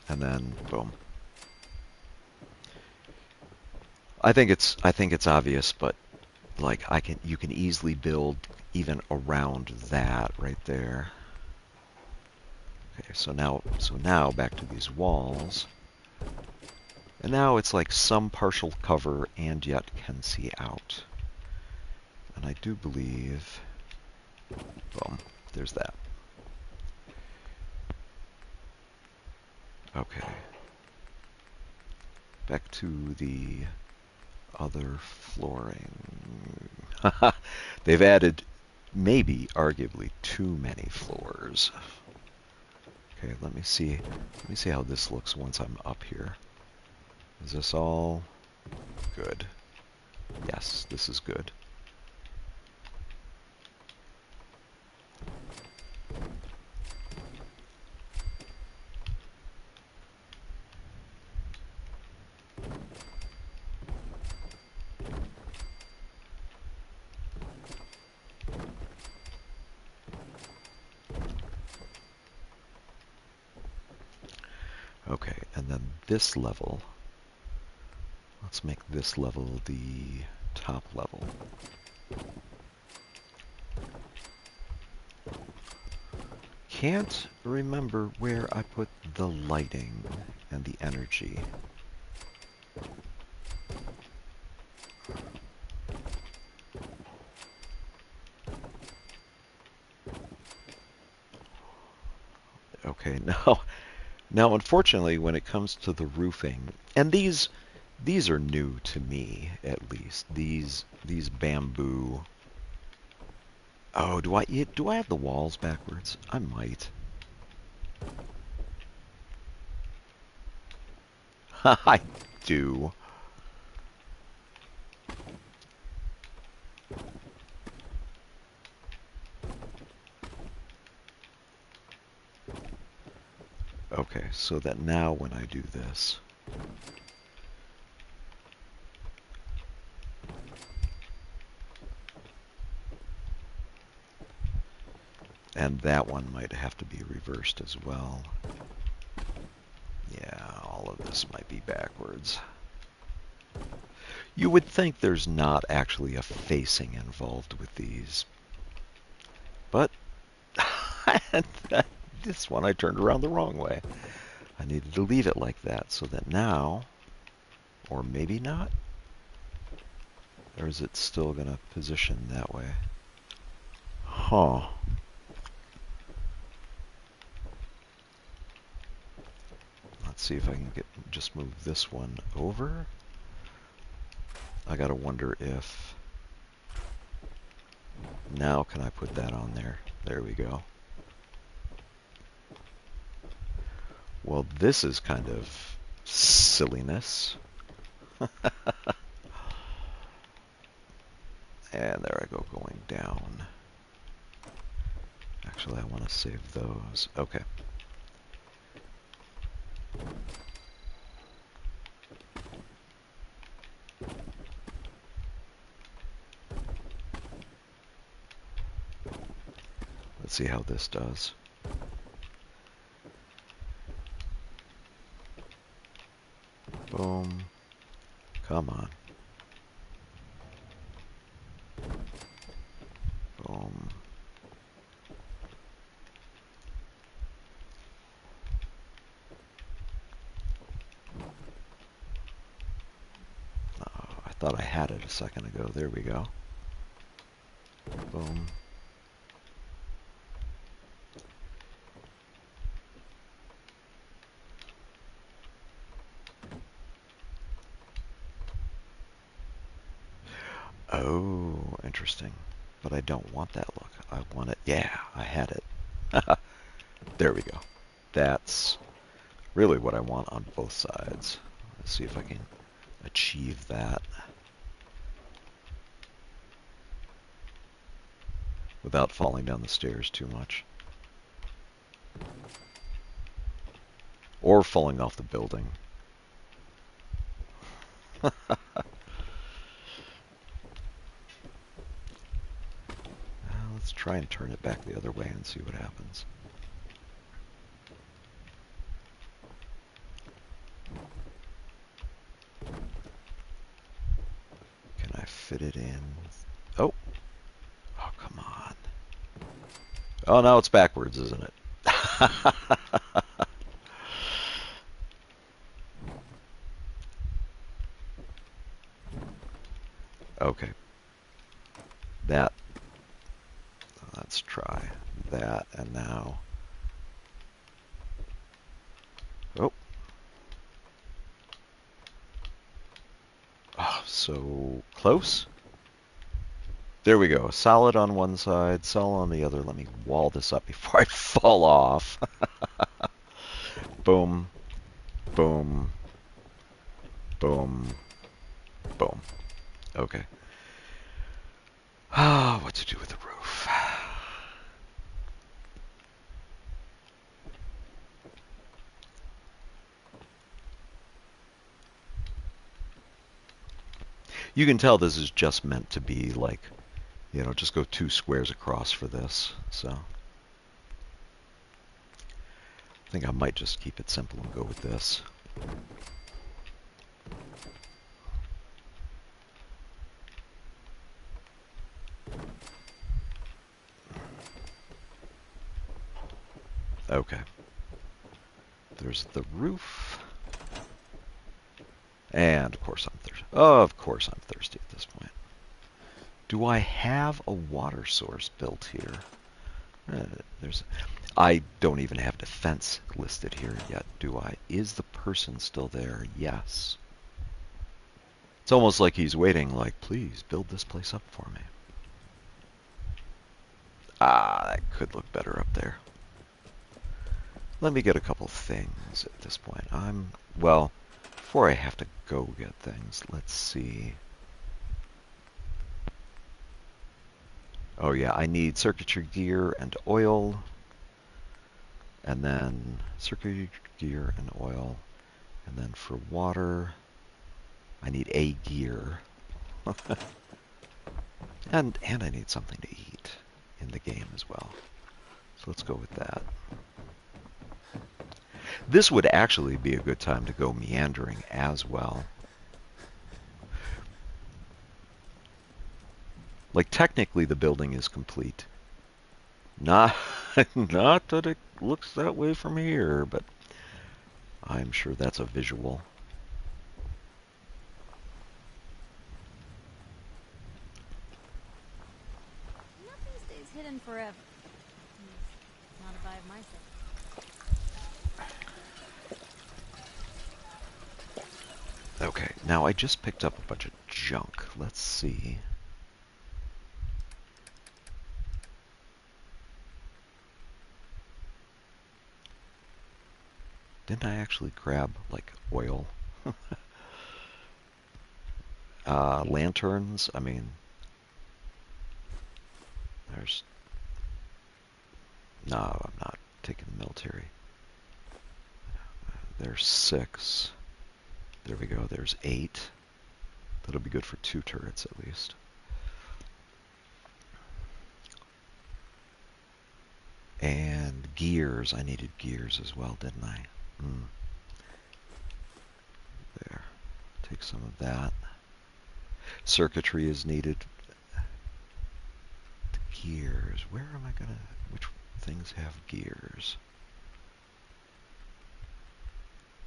And then, boom. I think it's obvious, but like you can easily build even around that right there. Okay, so now back to these walls. And now it's like some partial cover and yet can see out. And I do believe, boom, there's that. Okay. Back to the other flooring. They've added maybe arguably too many floors. Okay, let me see how this looks once I'm up here. Is this all good? Yes, this is good. Okay, and then this level, let's make this level the top level. Can't remember where I put the lighting and the energy. Okay, now unfortunately when it comes to the roofing, and these are new to me at least. These bamboo. Oh, do I have the walls backwards? I might. I do. Okay, so that now when I do this, and that one might have to be reversed as well. Yeah, all of this might be backwards. You would think there's not actually a facing involved with these, but this one I turned around the wrong way. I needed to leave it like that so that now, or maybe not, or is it still going to position that way? Huh. Let's see if I can just move this one over. I gotta wonder if, now can I put that on there? There we go. Well, this is kind of silliness. And there I go, going down. Actually, I want to save those. Okay. Let's see how this does. Boom. Come on. Boom. Oh, I thought I had it a second ago. There we go. Boom. Oh, interesting. But I don't want that look. I want it. Yeah, I had it. There we go. That's really what I want on both sides. Let's see if I can achieve that without falling down the stairs too much. Or falling off the building. Let's try and turn it back the other way and see what happens. Can I fit it in? Oh. Oh, come on. Oh, now it's backwards, isn't it? Okay. That. Let's try that, and now. Oh. Oh, so close. There we go. Solid on one side, solid on the other. Let me wall this up before I fall off. Boom. Boom. Boom. Boom. Okay. Ah, what to do with the roof? You can tell this is just meant to be like, you know, just go 2 squares across for this. So I think I might just keep it simple and go with this. Okay. There's the roof. And of course I'm thirsty. Oh, of course I'm thirsty at this point. Do I have a water source built here? I don't even have defense listed here yet, do I? Is the person still there? Yes. It's almost like he's waiting, like, please build this place up for me. Ah, that could look better up there. Let me get a couple things at this point. Well, before I have to go get things, let's see. Oh yeah, I need circuitry gear and oil. And then circuitry gear and oil. And then for water, I need a gear. and I need something to eat in the game as well. So let's go with that. This would actually be a good time to go meandering as well. Like, technically the building is complete. Not that it looks that way from here, but I'm sure that's a visual. Nothing stays hidden forever. Not if I have my say. Okay, now I just picked up a bunch of junk. Let's see. Didn't I actually grab, like, oil? Lanterns, I mean, 6. There we go. There's 8. That'll be good for 2 turrets at least. And gears. I needed gears as well, didn't I? There. Take some of that. Circuitry is needed. The gears. Where am I gonna... Which things have gears?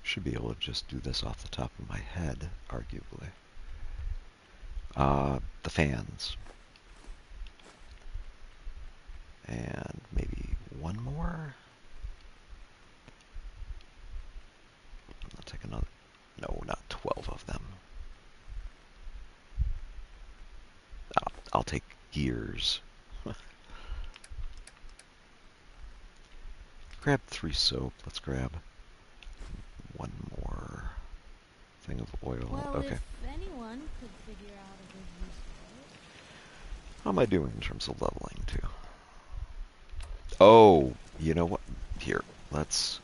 Should be able to just do this off the top of my head, arguably. The fans. And maybe one more? I'll take another. No, not 12 of them. I'll take gears. Grab 3 soap. Let's grab one more thing of oil. Well, Okay. if anyone could figure out a good use for it. How am I doing in terms of leveling, too? Oh, you know what? Here, let's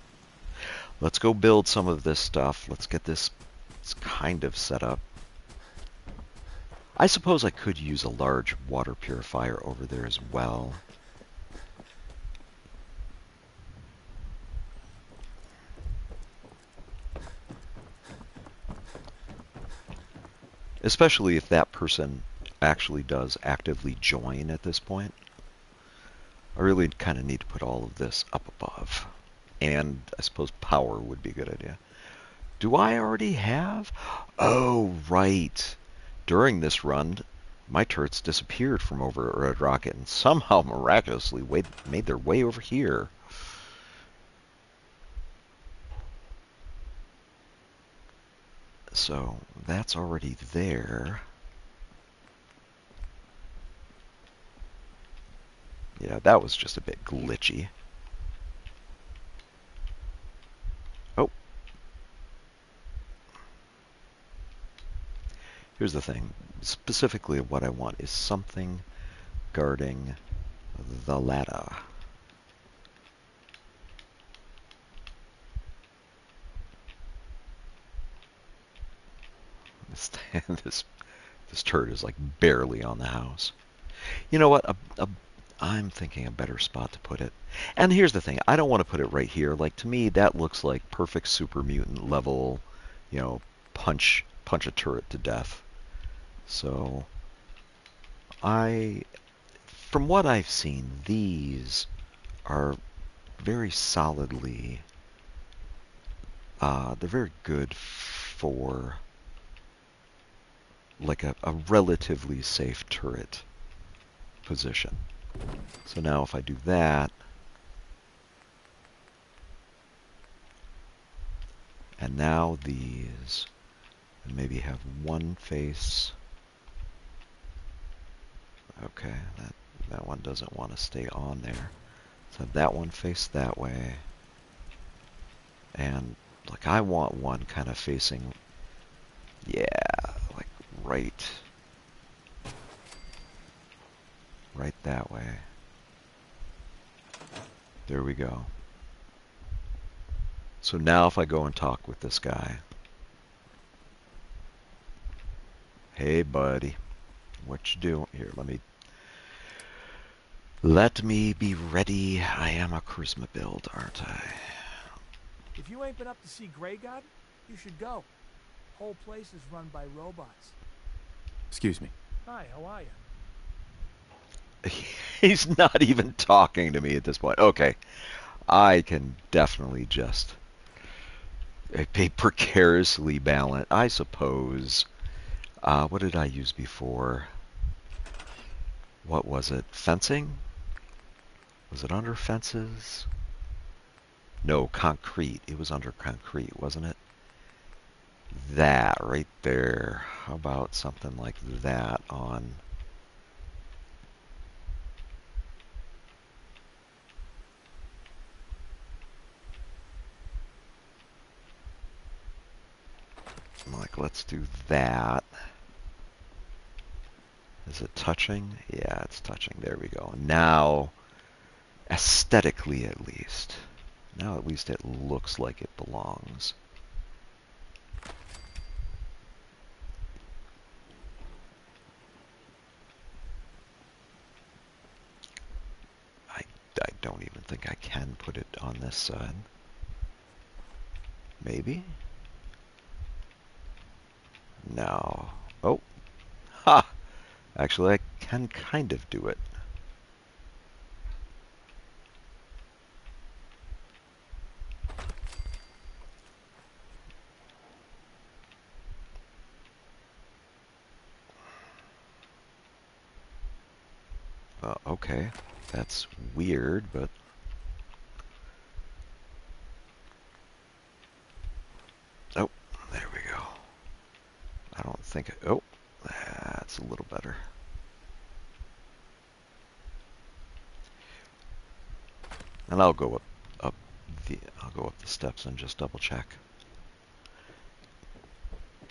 go build some of this stuff. Let's get this kind of set up. I suppose I could use a large water purifier over there as well. Especially if that person actually does actively join at this point. I really kind of need to put all of this up above. And I suppose power would be a good idea. Do I already have? Oh, right. During this run, my turrets disappeared from over at Red Rocket and somehow miraculously made their way over here. So that's already there. Yeah, that was just a bit glitchy. Oh. Here's the thing. Specifically what I want is something guarding the ladder. This turret is like barely on the house. You know what? I'm thinking a better spot to put it. And here's the thing. I don't want to put it right here. Like, to me, that looks like perfect super mutant level, you know, punch a turret to death. So, from what I've seen, these are very solidly, they're very good for like a relatively safe turret position. So now if I do that, and now these, and maybe have one face. Okay, that one doesn't want to stay on there. So that one face that way. And like I want one kind of facing, yeah, like right that way. There we go. So now if I go and talk with this guy. Hey buddy, what you doing? Here, let me be ready. I am a charisma build, aren't I? If you ain't been up to see Grey God, you should go. Whole place is run by robots. Excuse me. Hi, how are you? He's not even talking to me at this point. Okay, I can definitely just be precariously balanced, I suppose. What did I use before? What was it? Fencing? Was it under fences? No, concrete. It was under concrete, wasn't it? That right there. How about something like that on... Like, let's do that. Is it touching? Yeah, it's touching. There we go. Now, aesthetically at least. Now at least it looks like it belongs. think I can put it on this side. Maybe? No. Oh. Ha! Actually, I can kind of do it. Okay. That's weird, but... Oh, there we go. I don't think... Oh, that's a little better. And I'll go up the steps and just double check.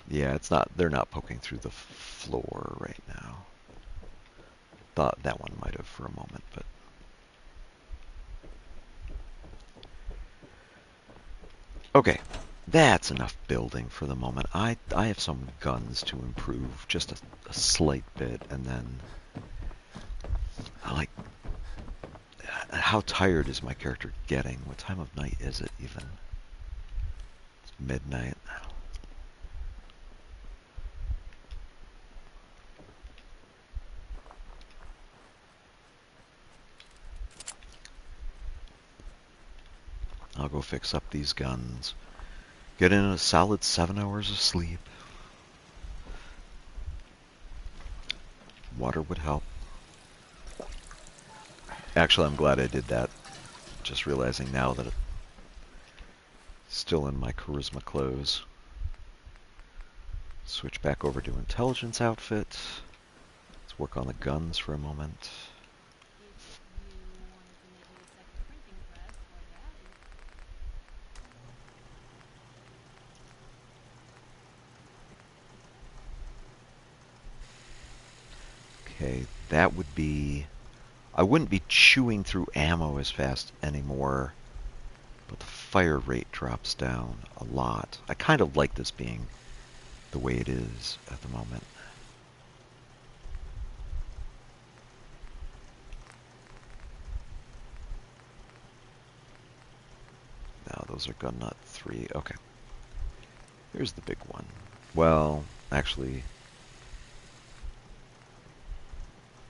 Yeah, it's not. They're not poking through the floor right now. Thought that one might have for a moment, but okay. That's enough building for the moment. I have some guns to improve just a slight bit, and then I like. How tired is my character getting? What time of night is it even? It's midnight. I'll go fix up these guns. Get in a solid 7 hours of sleep. Water would help. Actually, I'm glad I did that. Just realizing now that it's still in my charisma clothes. Switch back over to intelligence outfit. Let's work on the guns for a moment. Okay, that would be... I wouldn't be chewing through ammo as fast anymore, but the fire rate drops down a lot. I kind of like this being the way it is at the moment. Now those are gun nut 3. Okay. Here's the big one. Well, actually,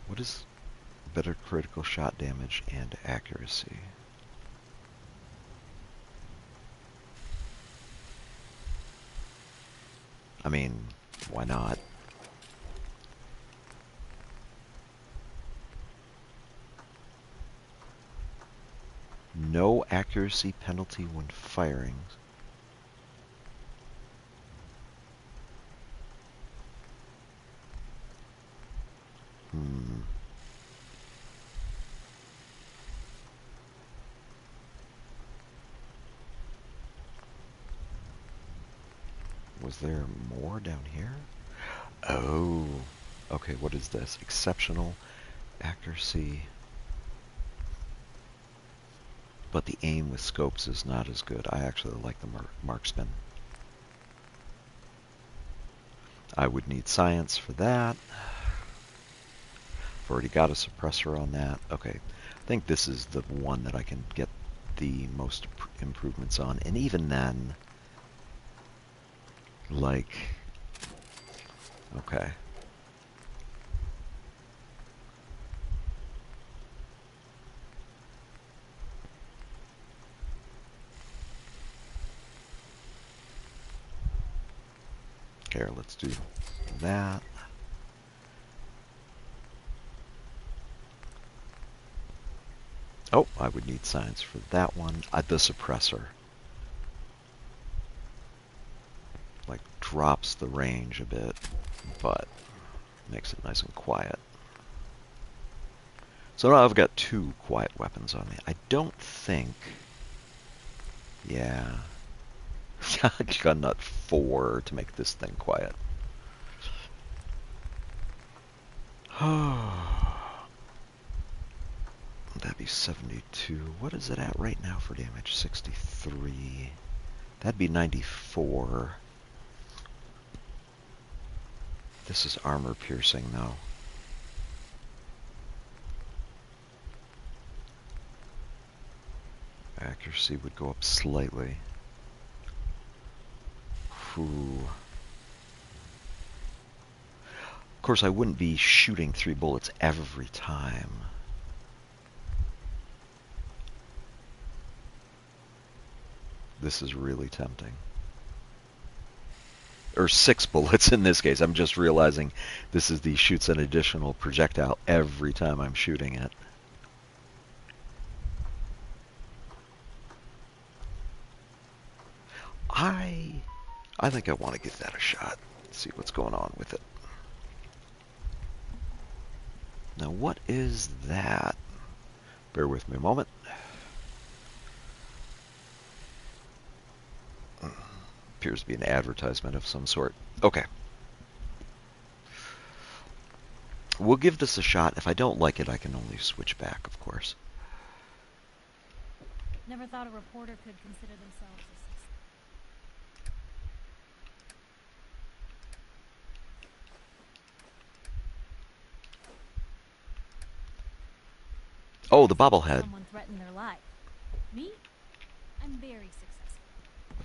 what is better critical shot damage and accuracy? I mean, why not? No accuracy penalty when firing. Was there more down here? Oh, okay, what is this? Exceptional accuracy. But the aim with scopes is not as good. I actually like the marksman. I would need science for that. I've already got a suppressor on that. Okay, I think this is the one that I can get the most improvements on. And even then, like, okay. Here, let's do that. Oh, I would need science for that one. The suppressor. Like, drops the range a bit, but makes it nice and quiet. So now I've got 2 quiet weapons on me. I don't think... Yeah. Gun nut 4 to make this thing quiet. That'd be 72. What is it at right now for damage? 63. That'd be 94. This is armor piercing, though. Accuracy would go up slightly. Ooh. Of course, I wouldn't be shooting 3 bullets every time. This is really tempting. Or 6 bullets in this case. I'm just realizing this is the shoots an additional projectile every time I'm shooting it. I think I want to give that a shot. See what's going on with it. Now what is that? Bear with me a moment. Appears to be an advertisement of some sort. Okay. We'll give this a shot. If I don't like it, I can only switch back, of course. Never thought a reporter could consider themselves a success. Oh, the bobblehead. Someone threatened their life. Me? I'm very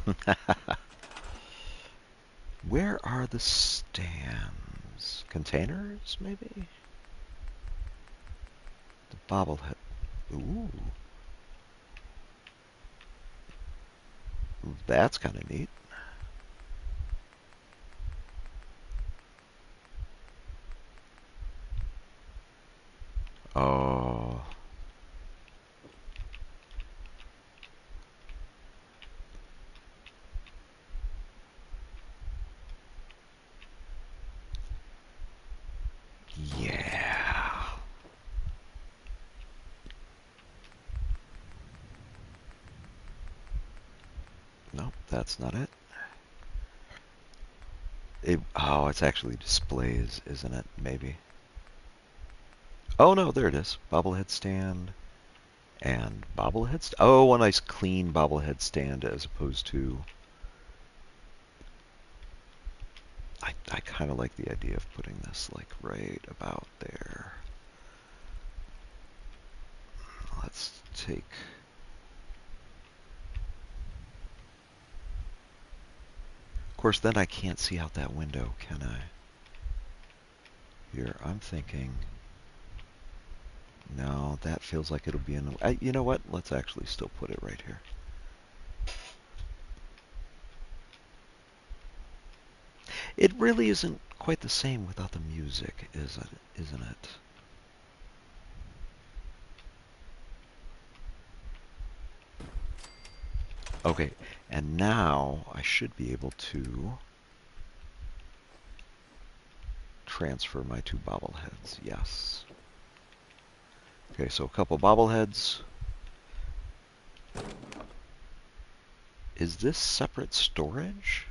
successful. Where are the stands? Containers, maybe? The bobblehead. Ooh. That's kind of neat. Oh. Yeah. Nope, that's not it. Oh, it's actually displays, isn't it? Maybe. Oh no, there it is. Bobblehead stand and bobblehead stand. Oh, a nice clean bobblehead stand as opposed to... I kind of like the idea of putting this like right about there. Let's take... Of course, then I can't see out that window, can I? Here, I'm thinking... No, that feels like it'll be in the... you know what? Let's actually still put it right here. It really isn't quite the same without the music, isn't it? Okay, and now I should be able to transfer my 2 bobbleheads. Yes. Okay, so a couple bobbleheads. Is this separate storage?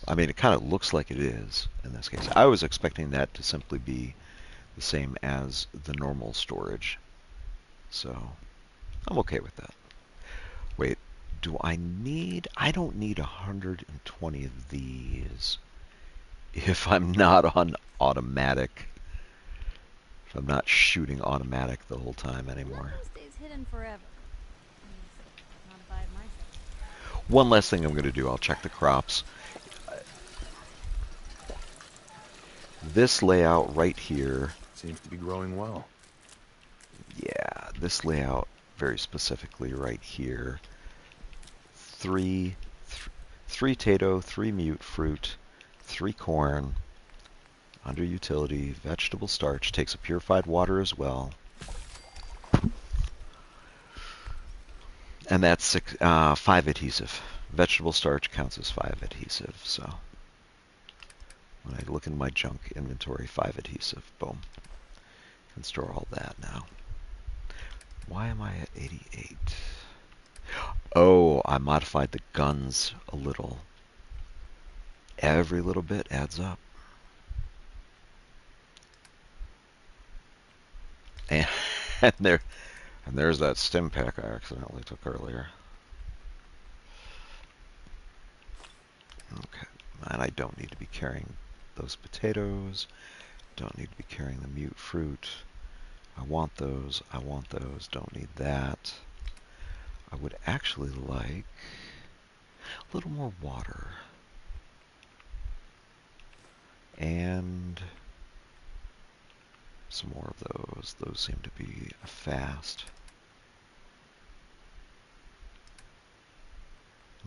I mean, it kind of looks like it is in this case. I was expecting that to simply be the same as the normal storage. So, I'm okay with that. Wait, do I need... I don't need 120 of these if I'm not on automatic. If I'm not shooting automatic the whole time anymore. Nothing stays hidden forever. Not by myself. One last thing I'm going to do, I'll check the crops. This layout right here... Seems to be growing well. Yeah, this layout very specifically right here. 3 tato, 3 mute fruit, 3 corn. Under utility, vegetable starch takes a purified water as well. And that's 5 adhesive. Vegetable starch counts as 5 adhesive, so when I look in my junk inventory, 5 adhesive, boom. Can store all that now. Why am I at 88? Oh, I modified the guns a little. Every little bit adds up. And, there's that stim pack I accidentally took earlier. Okay, and I don't need to be carrying those potatoes. Don't need to be carrying the mute fruit. I want those. Don't need that. I would actually like a little more water. And some more of those. Those seem to be fast.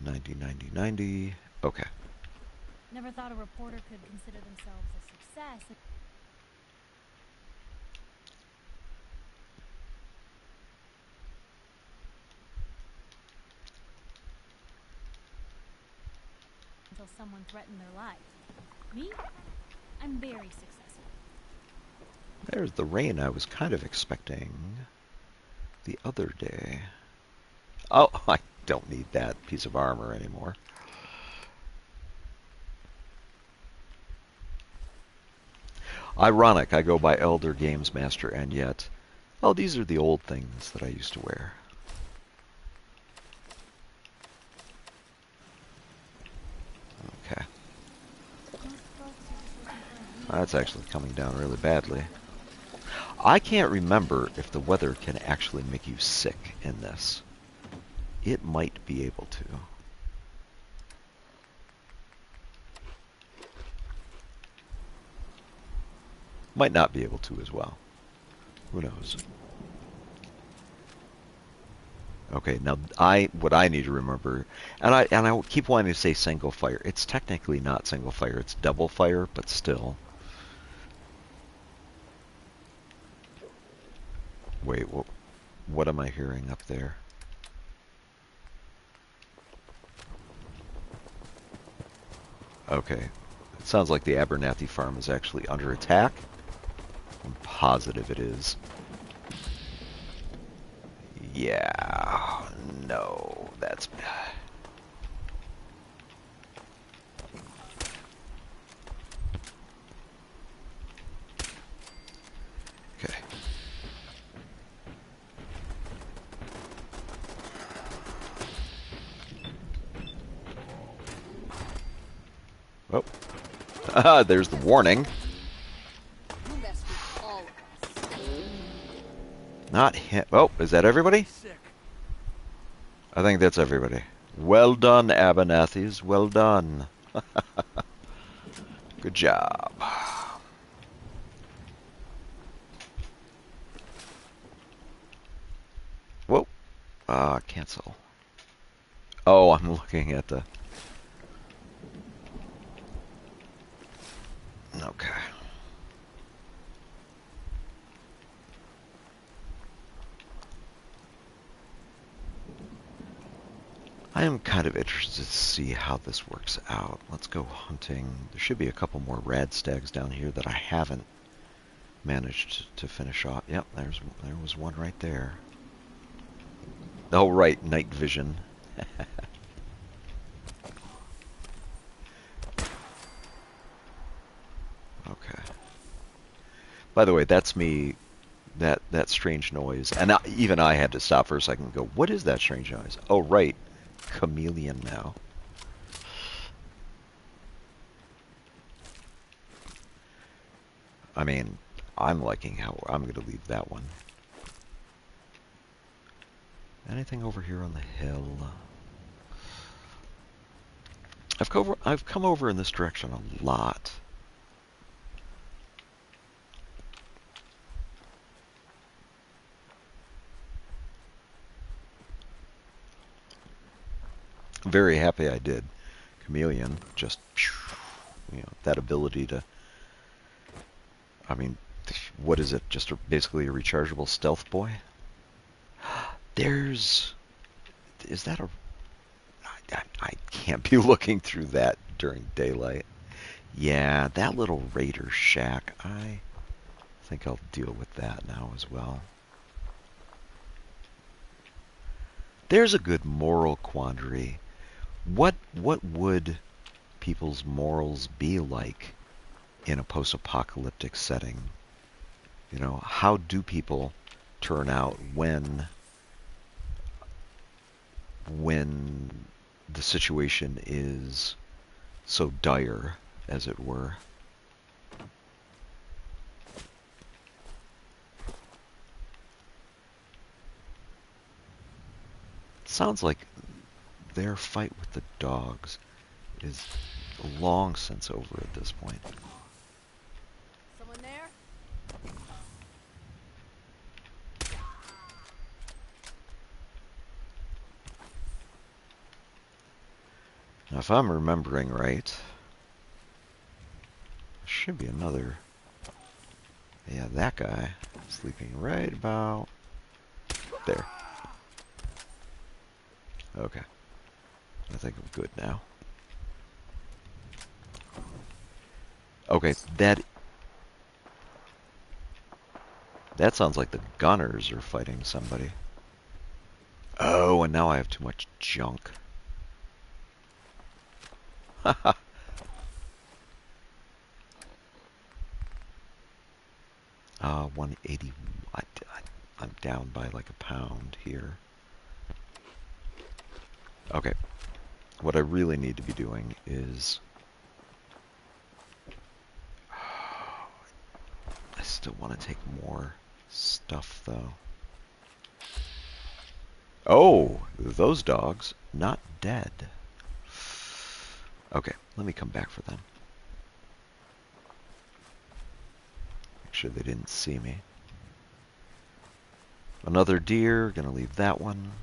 90, 90, 90. Okay. Never thought a reporter could consider themselves a success until someone threatened their life. Me? I'm very successful. There's the rain I was kind of expecting the other day. Oh, I don't need that piece of armor anymore. Ironic, I go by Elder Games Master, and yet, oh, these are the old things that I used to wear. Okay. That's actually coming down really badly. I can't remember if the weather can actually make you sick in this. It might be able to. Might not be able to as well. Who knows? Okay, now what I need to remember, and I keep wanting to say single fire. It's technically not single fire, it's double fire, but still. Wait, what am I hearing up there? Okay. It sounds like the Abernathy farm is actually under attack. I'm positive it is. Yeah. No, that's bad. Okay. Oh. There's the warning. You messed with all of us. Not him. Oh, is that everybody? Sick. I think that's everybody. Well done, Abernathy's. Well done. Good job. Whoa. Cancel. Oh, I'm looking at the... Okay. I am kind of interested to see how this works out. Let's go hunting. There should be a couple more rad stags down here that I haven't managed to finish off. Yep, there was one right there. Oh, right, night vision. Okay. By the way, that's me. That strange noise, and even I had to stop for a second and go, "What is that strange noise?" Oh, right, chameleon now. I mean, I'm liking how I'm going to leave that one. Anything over here on the hill? I've come over in this direction a lot. I'm very happy I did. Chameleon, just, you know, that ability to, I mean, what is it? Just basically a rechargeable stealth boy? Is that a, I can't be looking through that during daylight. Yeah, that little raider shack, I think I'll deal with that now as well. There's a good moral quandary. What would people's morals be like in a post-apocalyptic setting? You know, how do people turn out when the situation is so dire, as it were? Sounds like their fight with the dogs is long since over at this point. Someone there? Now, if I'm remembering right, there should be another. Yeah, that guy sleeping right about there. Okay. I think I'm good now. Okay, that sounds like the gunners are fighting somebody. Oh, and now I have too much junk. Haha. 180. I'm down by like a pound here. Okay. What I really need to be doing is... I still want to take more stuff, though. Oh, those dogs, not dead. Okay, let me come back for them. Make sure they didn't see me. Another deer, gonna leave that one.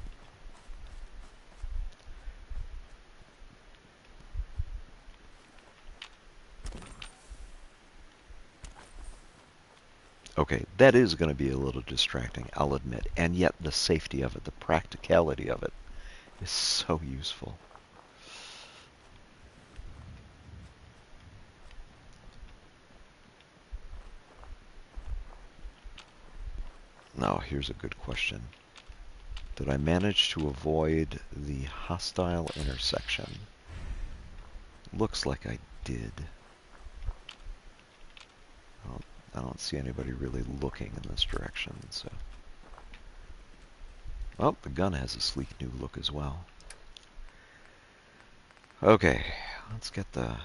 Okay, that is going to be a little distracting, I'll admit, and yet the safety of it, the practicality of it, is so useful. Now, here's a good question. Did I manage to avoid the hostile intersection? Looks like I did. I don't see anybody really looking in this direction, so... Well, the gun has a sleek new look as well. Okay, let's get the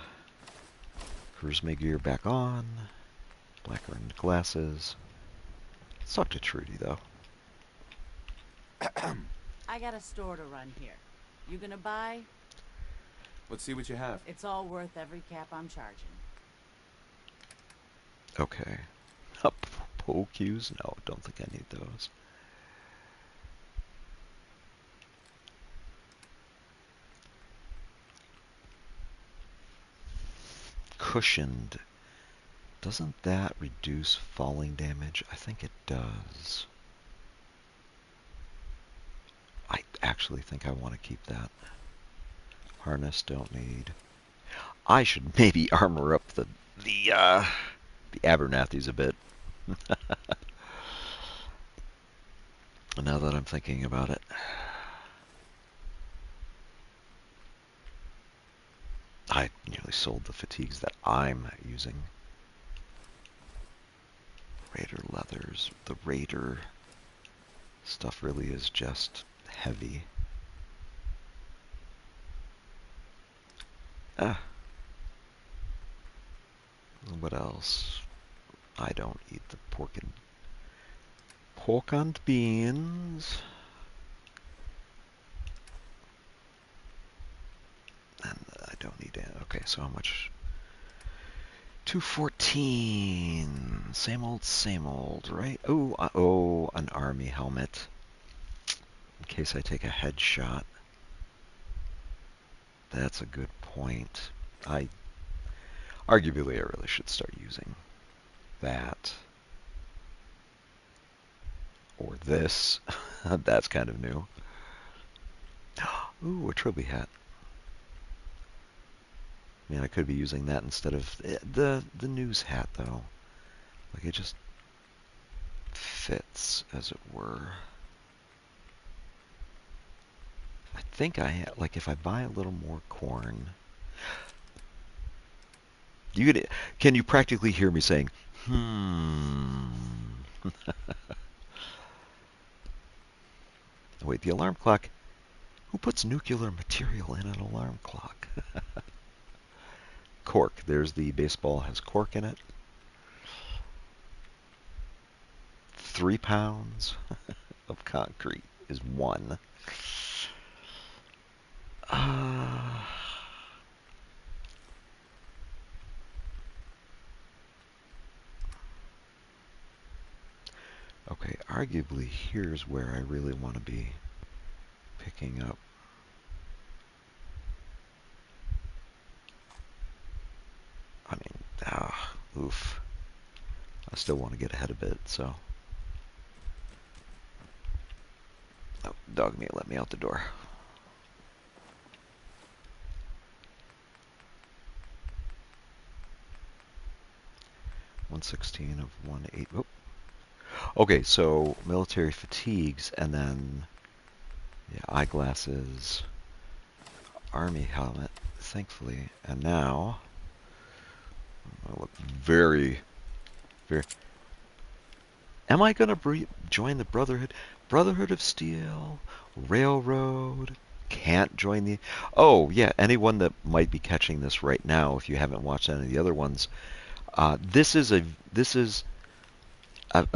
charisma gear back on. Black-rimmed glasses. Let's talk to Trudy, though. I got a store to run here. You gonna buy? Let's see what you have. It's all worth every cap I'm charging. Okay. Pull cues? No, don't think I need those. Cushioned. Doesn't that reduce falling damage? I think it does. I actually think I want to keep that. Harness don't need. I should maybe armor up the Abernathys a bit. Now that I'm thinking about it. I nearly sold the fatigues that I'm using. Raider leathers. The Raider stuff really is just heavy. What else? I don't eat the pork and beans. And I don't need it. Okay, so how much? 214. Same old, right? Oh, an army helmet. In case I take a headshot. That's a good point. Arguably, I really should start using that. Or this. That's kind of new. Ooh, a trilby hat. I mean, I could be using that instead of the news hat, though. Like, it just fits, as it were. I think like, if I buy a little more corn... Can you practically hear me saying, Wait, the alarm clock? Who puts nuclear material in an alarm clock? Cork. There's the baseball has cork in it. 3 pounds of concrete is 1. Uh, okay, arguably here's where I really want to be picking up. I mean, oof. I still want to get ahead of it, so. Oh, dog meat let me out the door. $116 of 180. Oh. Okay, so military fatigues, and then yeah, eyeglasses, army helmet, thankfully, and now I look very, very. Am I gonna join the Brotherhood? Brotherhood of Steel, Railroad. Can't join the. Oh yeah, anyone that might be catching this right now, if you haven't watched any of the other ones, this is a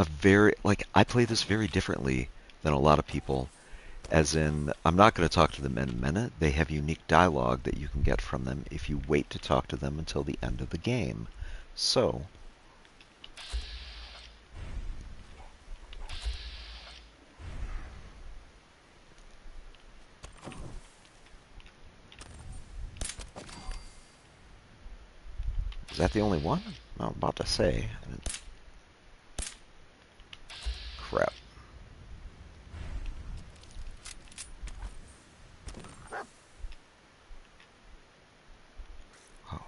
very, like, I play this very differently than a lot of people. As in, I'm not going to talk to them in a minute. They have unique dialogue that you can get from them if you wait to talk to them until the end of the game. So, is that the only one? I'm about to say. Crap. Oh.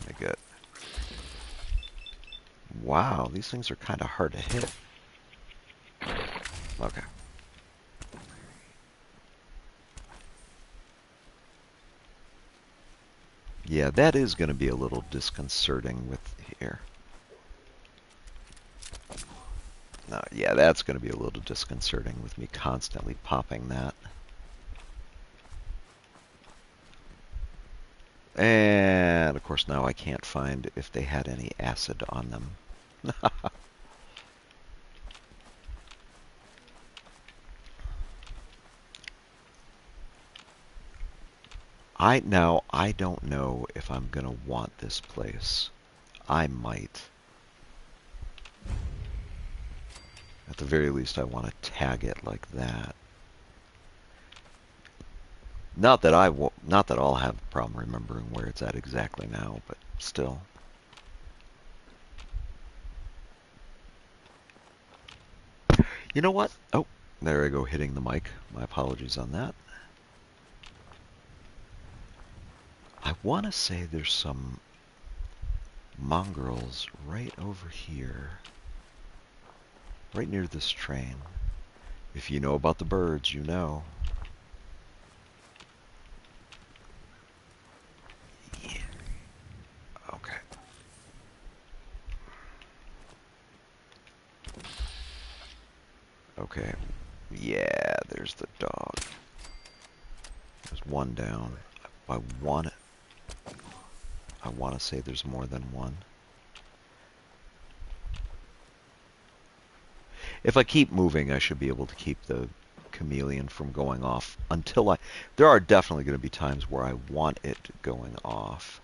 I get. Wow, these things are kind of hard to hit. Okay. Yeah, that is going to be a little disconcerting with here. No, yeah, that's going to be a little disconcerting with me constantly popping that. And, of course, now I can't find if they had any acid on them. I don't know if I'm going to want this place. I might. At the very least, I want to tag it like that. Not that I'll have a problem remembering where it's at exactly now, but still. You know what? Oh, there I go, hitting the mic. My apologies on that. I want to say there's some mongrels right over here. Right near this train. If you know about the birds, you know. Yeah. Okay. Okay. Yeah, there's the dog. There's one down. I want to say there's more than one. If I keep moving, I should be able to keep the chameleon from going off until there are definitely going to be times where I want it going off.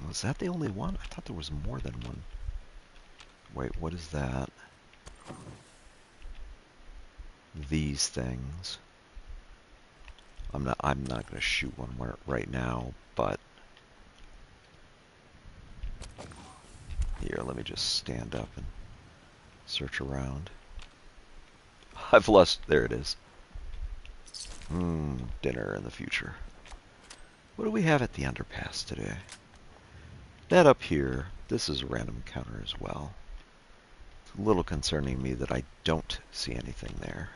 Was that the only one? I thought there was more than one. Wait, what is that? These things. I'm not going to shoot one right now, but here, let me just stand up and search around. I've lost. There it is. Dinner in the future. What do we have at the underpass today? That up here, this is a random encounter as well. It's a little concerning me that I don't see anything there.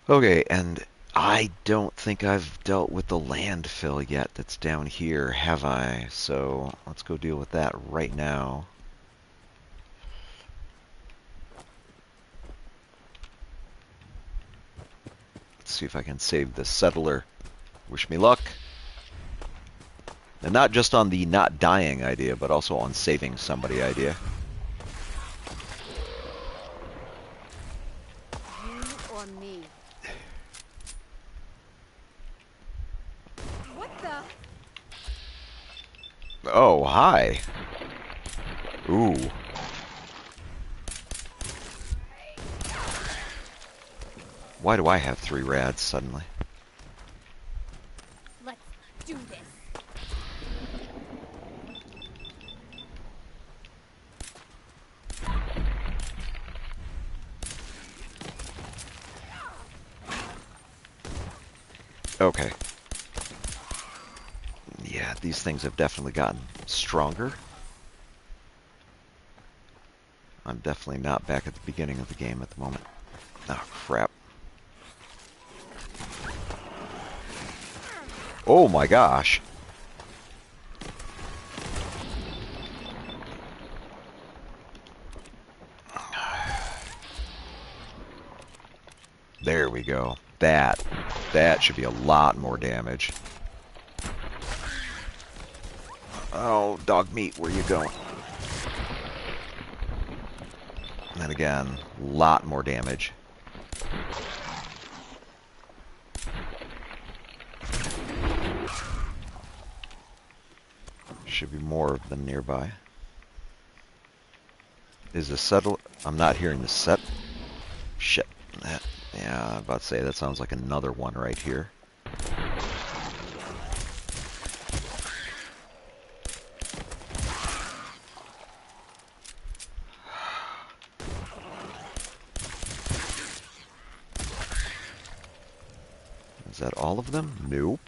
Okay, and I don't think I've dealt with the landfill yet that's down here, have I? So let's go deal with that right now. Let's see if I can save the settler. Wish me luck. And not just on the not dying idea, but also on saving somebody idea. You or me? What the? Oh, hi. Ooh. Why do I have 3 rads suddenly? Let's do this. Okay. Yeah, these things have definitely gotten stronger. I'm definitely not back at the beginning of the game at the moment. Oh, crap. Oh my gosh. There we go. That should be a lot more damage. Oh, dog meat, where you going? And again, a lot more damage. Should be more of them nearby. Is the settle? I'm not hearing the set. Shit. Yeah, I'm about to say that sounds like another one right here. Is that all of them? Nope.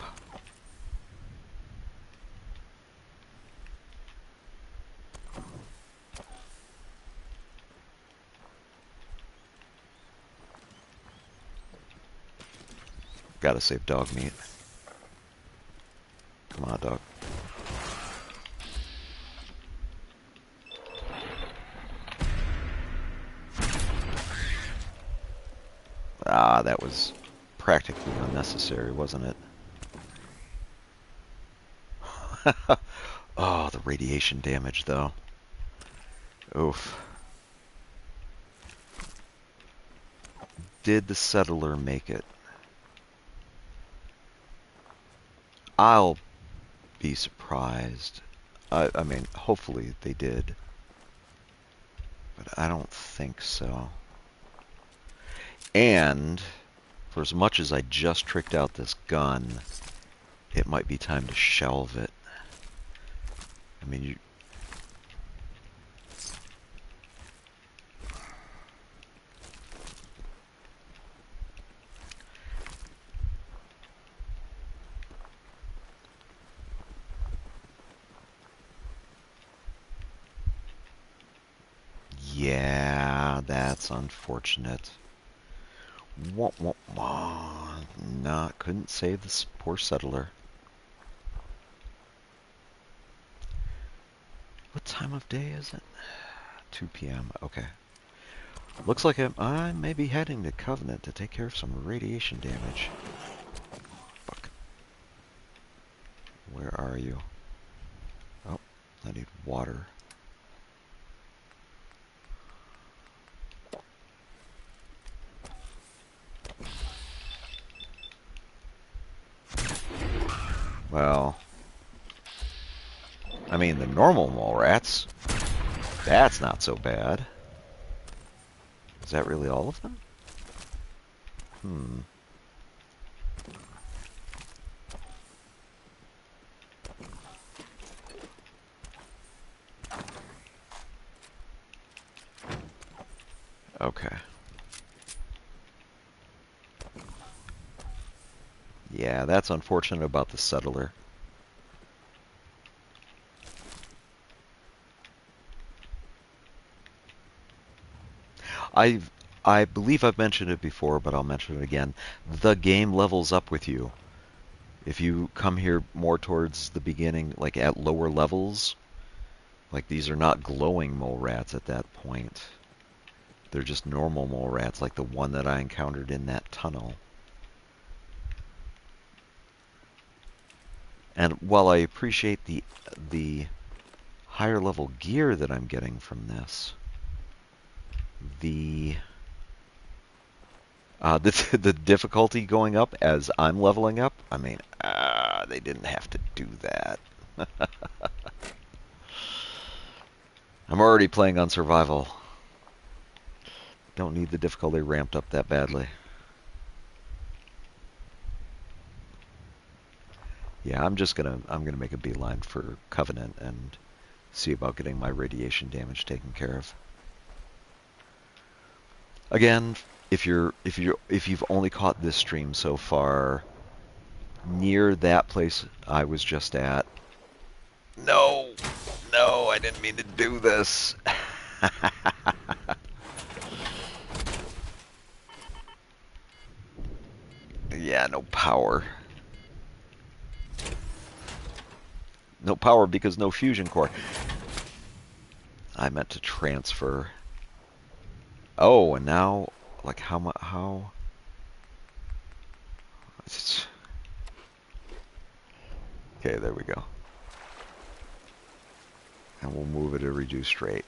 Gotta save dog meat. Come on, dog. Ah, that was practically unnecessary, wasn't it? Oh, the radiation damage, though. Oof. Did the settler make it? I'll be surprised. I mean, hopefully they did. But I don't think so. And, for as much as I just tricked out this gun, it might be time to shelve it. I mean, you... Yeah, that's unfortunate. Wah, wah, wah. Nah, couldn't save this poor settler. What time of day is it? 2 p.m. Okay. Looks like I may be heading to Covenant to take care of some radiation damage. Fuck. Where are you? Oh, I need water. Well, I mean, the normal mole rats, that's not so bad. Is that really all of them? Hmm. Okay. Yeah, that's unfortunate about the settler. I believe I've mentioned it before, but I'll mention it again. The game levels up with you. If you come here more towards the beginning, like at lower levels, like these are not glowing mole rats at that point. They're just normal mole rats, like the one that I encountered in that tunnel. And while I appreciate the higher level gear that I'm getting from this, the the difficulty going up as I'm leveling up, I mean, they didn't have to do that. I'm already playing on survival. Don't need the difficulty ramped up that badly. Yeah, I'm gonna make a beeline for Covenant and see about getting my radiation damage taken care of. Again, if you've only caught this stream so far, near that place I was just at. No, no, I didn't mean to do this. Yeah, no power. No power because no fusion core. I meant to transfer. Oh, and now, like, how? Okay, there we go. And we'll move it to reduce rate.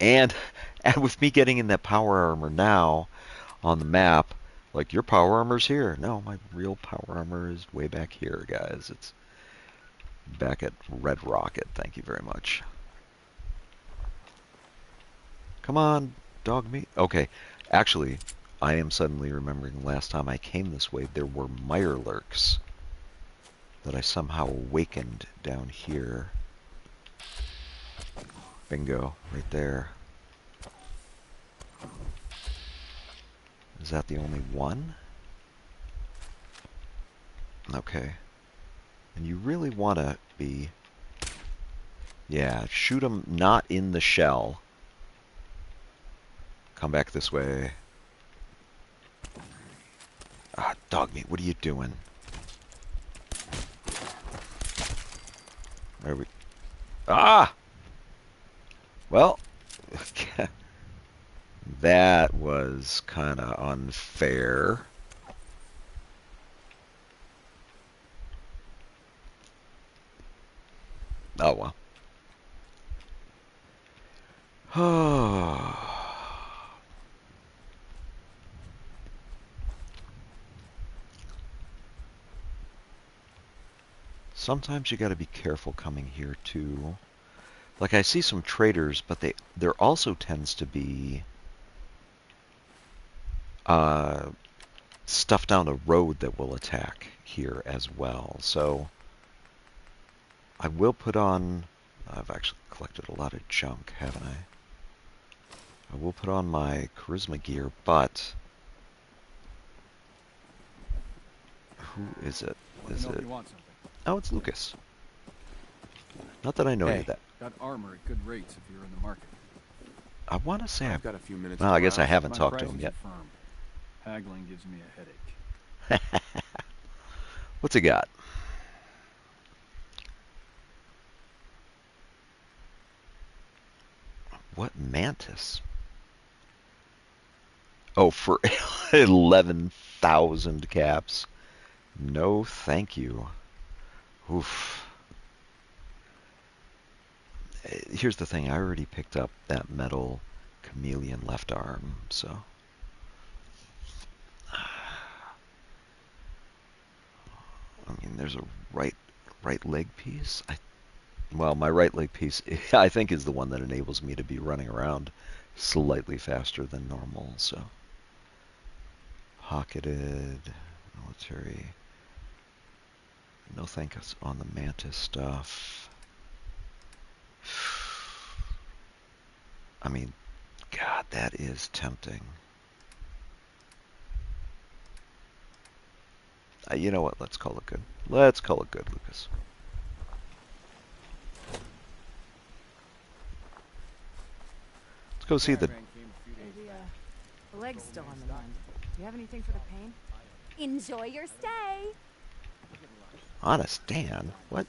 And with me getting in that power armor now on the map, like, your power armor's here. No, my real power armor is way back here, guys. It's back at Red Rocket. Thank you very much. Come on, dog meat. Okay, actually, I am suddenly remembering last time I came this way, there were mirelurks that I somehow awakened down here. Bingo, right there. Is that the only one? Okay. And you really want to be... Yeah, shoot them not in the shell. Come back this way. Ah, dog meat, what are you doing? There we... Ah! Well, that was kind of unfair. Oh, well. Sometimes you got to be careful coming here too. Like, I see some traders, but there also tends to be stuff down the road that will attack here as well. So I will put on... I've actually collected a lot of junk, haven't I? I will put on my charisma gear, but... Who is it? Is it... Oh, it's Lucas. Not that I know you that. Got armor at good rates if you're in the market. I want to say I've got a few minutes. Well, I guess I browse. haven't My talked to him prices yet. are firm. Haggling gives me a headache. What's he got? What mantis? Oh, for 11,000 caps. No, thank you. Oof. Here's the thing. I already picked up that metal chameleon left arm, so... I mean, there's a right leg piece. Well, my right leg piece, I think, is the one that enables me to be running around slightly faster than normal, so... Pocketed, military... No thanks on the mantis stuff. I mean, God, that is tempting. You know what? Let's call it good. Let's call it good, Lucas. Let's go see the... The leg's still on the mend. Do you have anything for the pain? Enjoy your stay. Honest Dan? What?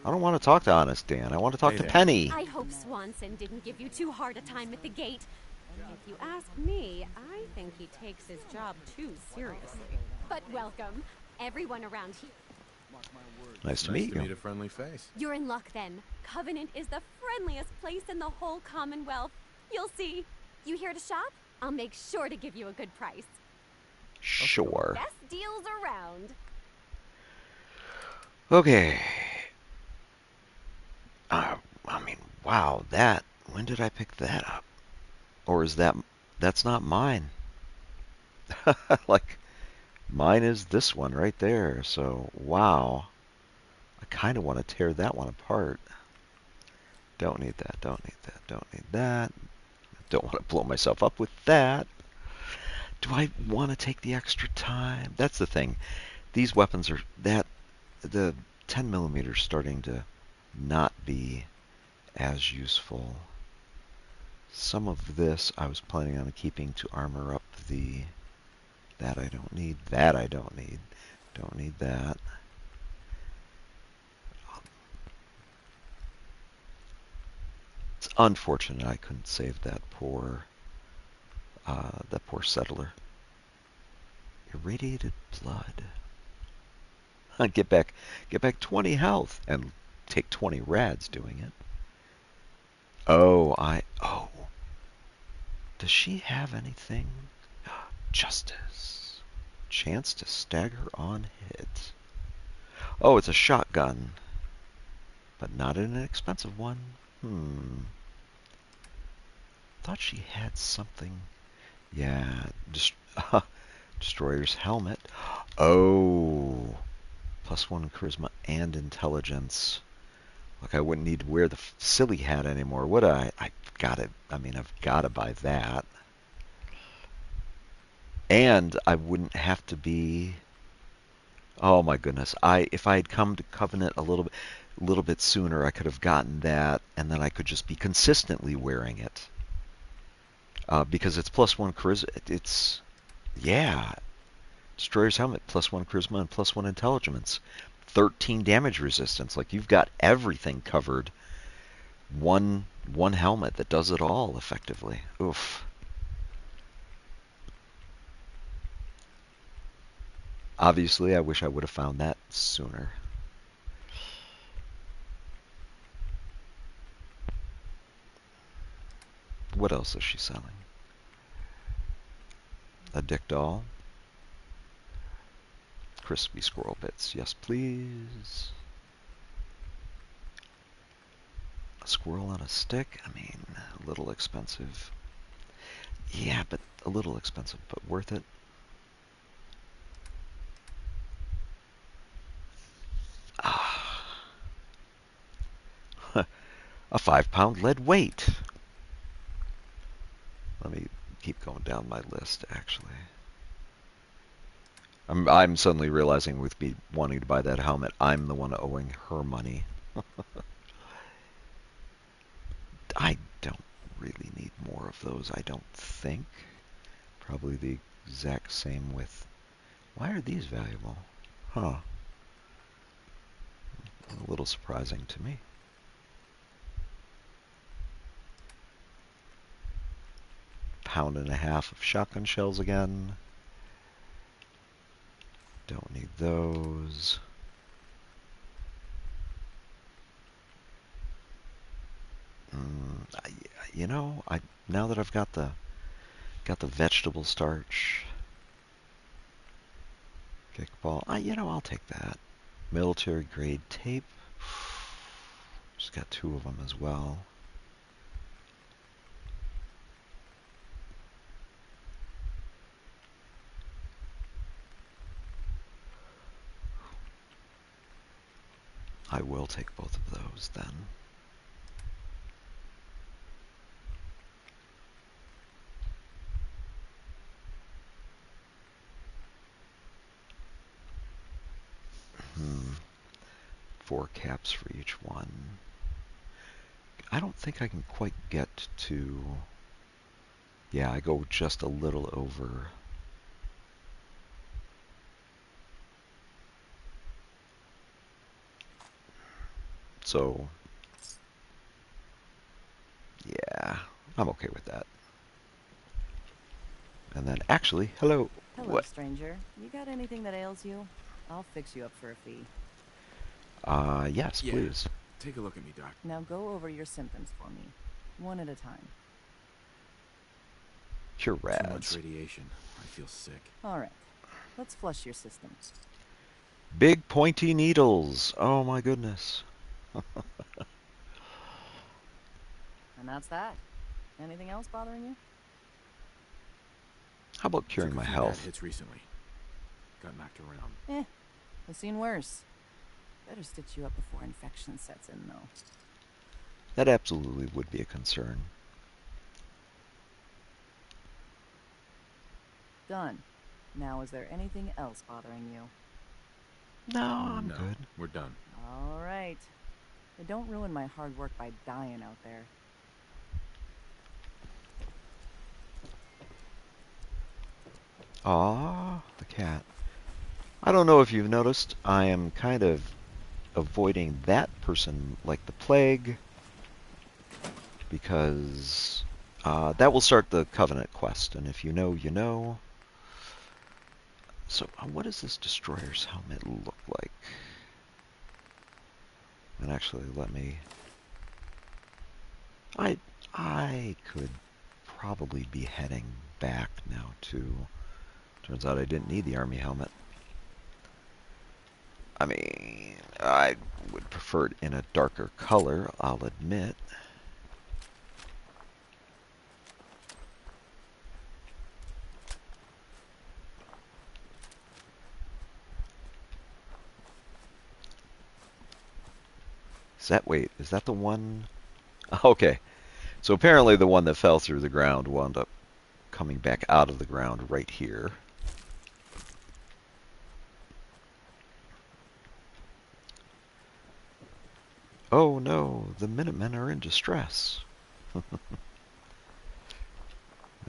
I don't want to talk to Honest Dan. I want to talk to Penny. I hope Swanson didn't give you too hard a time at the gate. If you ask me, I think he takes his job too seriously. But welcome. Everyone around here. Nice to Nice meet to meet you. a friendly face. You're in luck then. Covenant is the friendliest place in the whole Commonwealth. You'll see. You here to shop? I'll make sure to give you a good price. Sure. Best deals around. Okay. I mean, wow, that. When did I pick that up? Or is that's not mine? Like, mine is this one right there. So, wow. I kind of want to tear that one apart. Don't need that, don't need that, don't need that. Don't want to blow myself up with that. Do I want to take the extra time? That's the thing. These weapons are the 10 millimeters starting to not be as useful. Some of this I was planning on keeping to armor up that I don't need, that I don't need, don't need that. It's unfortunate I couldn't save that poor settler. Irradiated blood. Get back 20 health and take 20 rads doing it. Oh. Does she have anything? Justice. Chance to stagger on hit. Oh, it's a shotgun. But not an expensive one. Thought she had something. Yeah. Destroyer's helmet. Oh. +1 charisma and intelligence. Like, I wouldn't need to wear the silly hat anymore, would I? I've got to buy that. And I wouldn't have to be... Oh my goodness. If I had come to Covenant a little bit sooner, I could have gotten that, and then I could just be consistently wearing it. Because it's +1 charisma. Yeah. Destroyer's helmet, +1 charisma and +1 intelligence. 13 damage resistance. Like, you've got everything covered. One helmet that does it all effectively. Oof. Obviously, I wish I would have found that sooner. What else is she selling? A dick doll. Crispy squirrel bits. Yes, please. A squirrel on a stick? I mean, a little expensive. Yeah, but a little expensive, but worth it. Ah. A 5-pound lead weight. Let me keep going down my list, actually. I'm suddenly realizing with me wanting to buy that helmet, I'm the one owing her money. I don't really need more of those, I don't think. Probably the exact same with... Why are these valuable? Huh. A little surprising to me. £1.50 of shotgun shells again. Don't need those. Now that I've got the vegetable starch kickball, I'll take that. Military grade tape. Just got 2 of them as well. I will take both of those then. Hmm. 4 caps for each one. I don't think I can quite get to... Yeah, I go just a little over. So, yeah, I'm okay with that. And then, actually, hello. Hello, What? stranger. You got anything that ails you? I'll fix you up for a fee. Yes, Yeah. please. Take a look at me, Doc. Now go over your symptoms for me, one at a time. You're Too much rads. radiation. I feel sick. All right, let's flush your system. Big pointy needles. Oh my goodness. And that's that. Anything else bothering you? How about curing Took a my few health? bad hits recently. Got knocked around. I've seen worse. Better stitch you up before infection sets in, though. That absolutely would be a concern. Done. Now, is there anything else bothering you? No, I'm No, good. we're done. All right. But don't ruin my hard work by dying out there. Aw, the cat. I don't know if you've noticed, I am kind of avoiding that person like the plague, because that will start the Covenant quest, and if you know, you know. So, what does this destroyer's helmet look like? And actually, let me... I could probably be heading back now, too. Turns out I didn't need the army helmet. I mean, I would prefer it in a darker color, I'll admit. Wait, is that the one? Okay. So apparently the one that fell through the ground wound up coming back out of the ground right here. Oh no, the Minutemen are in distress.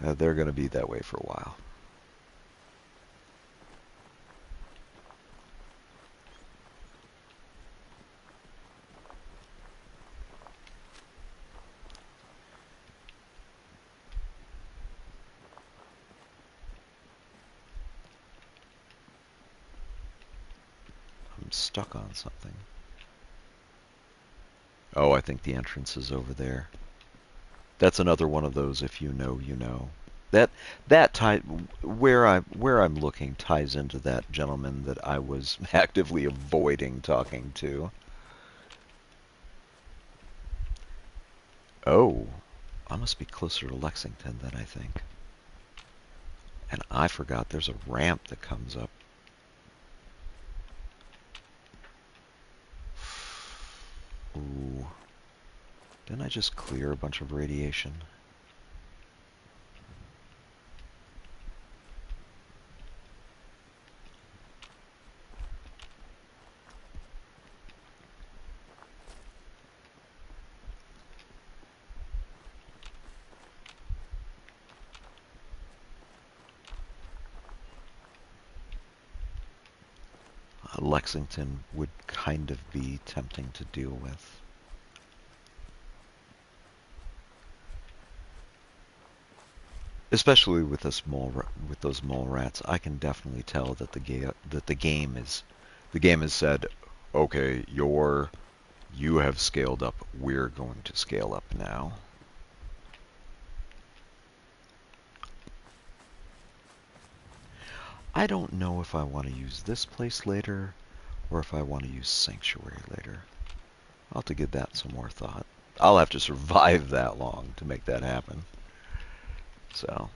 They're going to be that way for a while. I'm stuck on something. Oh, I think the entrance is over there. That's another one of those, if you know, you know. That tie, where I'm looking ties into that gentleman that I was actively avoiding talking to. Oh, I must be closer to Lexington than I think. And I forgot there's a ramp that comes up. Ooh. Didn't I just clear a bunch of radiation? Lexington would kind of be tempting to deal with. Especially with those mole rats, I can definitely tell that the game has said, okay, you have scaled up. We're going to scale up now. I don't know if I want to use this place later, or if I want to use Sanctuary later. I'll have to give that some more thought. I'll have to survive that long to make that happen. So.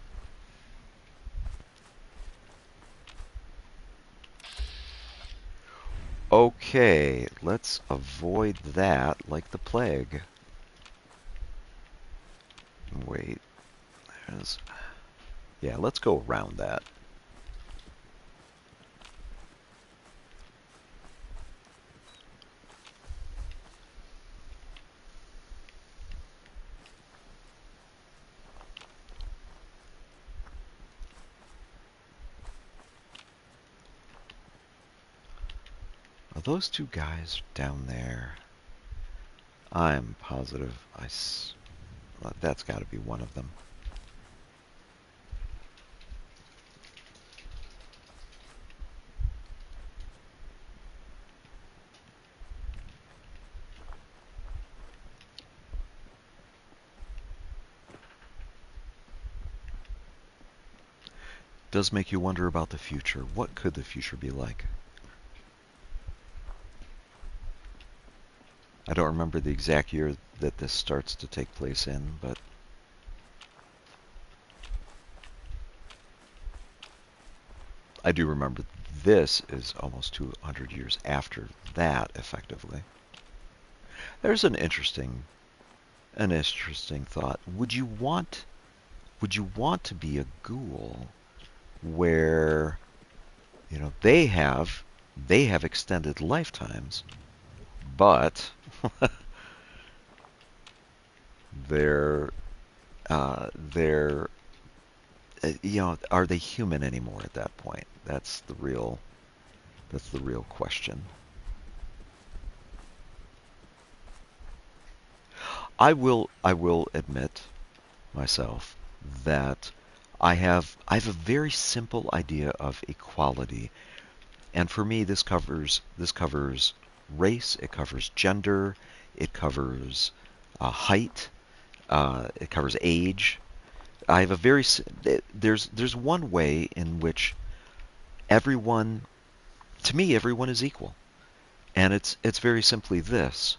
Okay, let's avoid that like the plague. Wait. Yeah, let's go around that. Are those two guys down there? I'm positive that's got to be one of them. does make you wonder about the future. What could the future be like? I don't remember the exact year that this starts to take place in, but I do remember this is almost 200 years after that, effectively. There's an interesting thought. Would you want to be a ghoul where, you know, they have extended lifetimes, but they're you know, are they human anymore at that point? That's the real question. I will admit myself that I have a very simple idea of equality, and for me this covers race, it covers gender, it covers height, it covers age. I have a very there's one way in which everyone, to me, everyone is equal, and it's very simply this: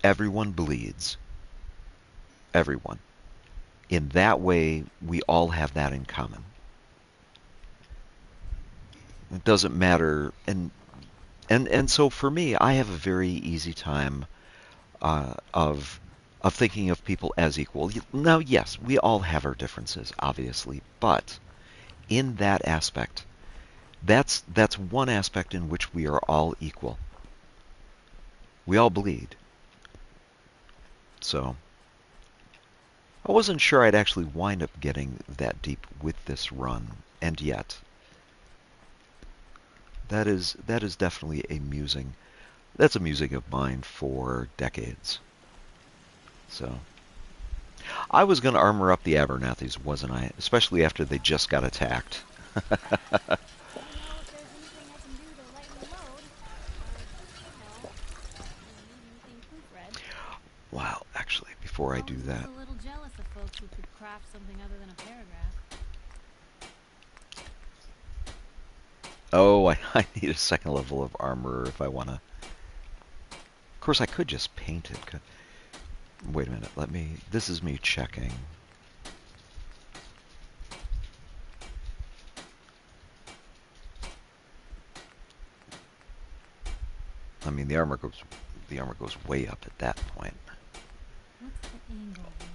everyone bleeds. Everyone. In that way, we all have that in common. It doesn't matter, and so for me, I have a very easy time of thinking of people as equal. Now, yes, we all have our differences, obviously, but in that aspect, that's one aspect in which we are all equal. We all bleed. So I wasn't sure I'd actually wind up getting that deep with this run, and yet that is definitely a musing. That's a musing of mine for decades. So I was going to armor up the Abernathys, wasn't I? Especially after they just got attacked. Wow, actually, before I do that. I was a little jealous of folks who could craft something other than a paragraph. Oh, I need a second level of armor if I want to. Of course, I could just paint it. Wait a minute, this is me checking. I mean, the armor goes way up at that point. What's the angle here?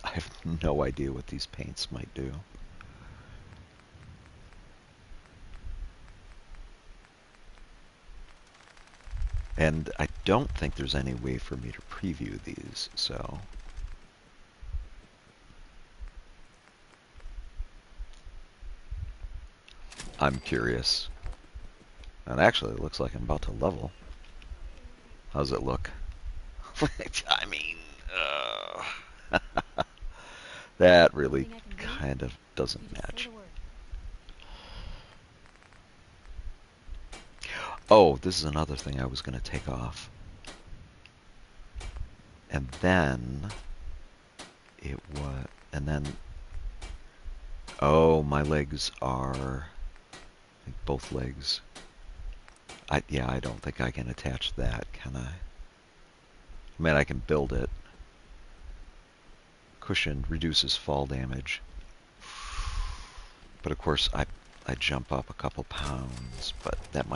I have no idea what these paints might do. And I don't think there's any way for me to preview these, so I'm curious. And actually, it looks like I'm about to level. How's it look? I mean, that really kind of doesn't match. Oh, this is another thing I was going to take off. And then oh, my legs are, like, both legs. Yeah, I don't think I can attach that, can I? I mean, I can build it. Cushion reduces fall damage. But of course, I jump up a couple pounds, but that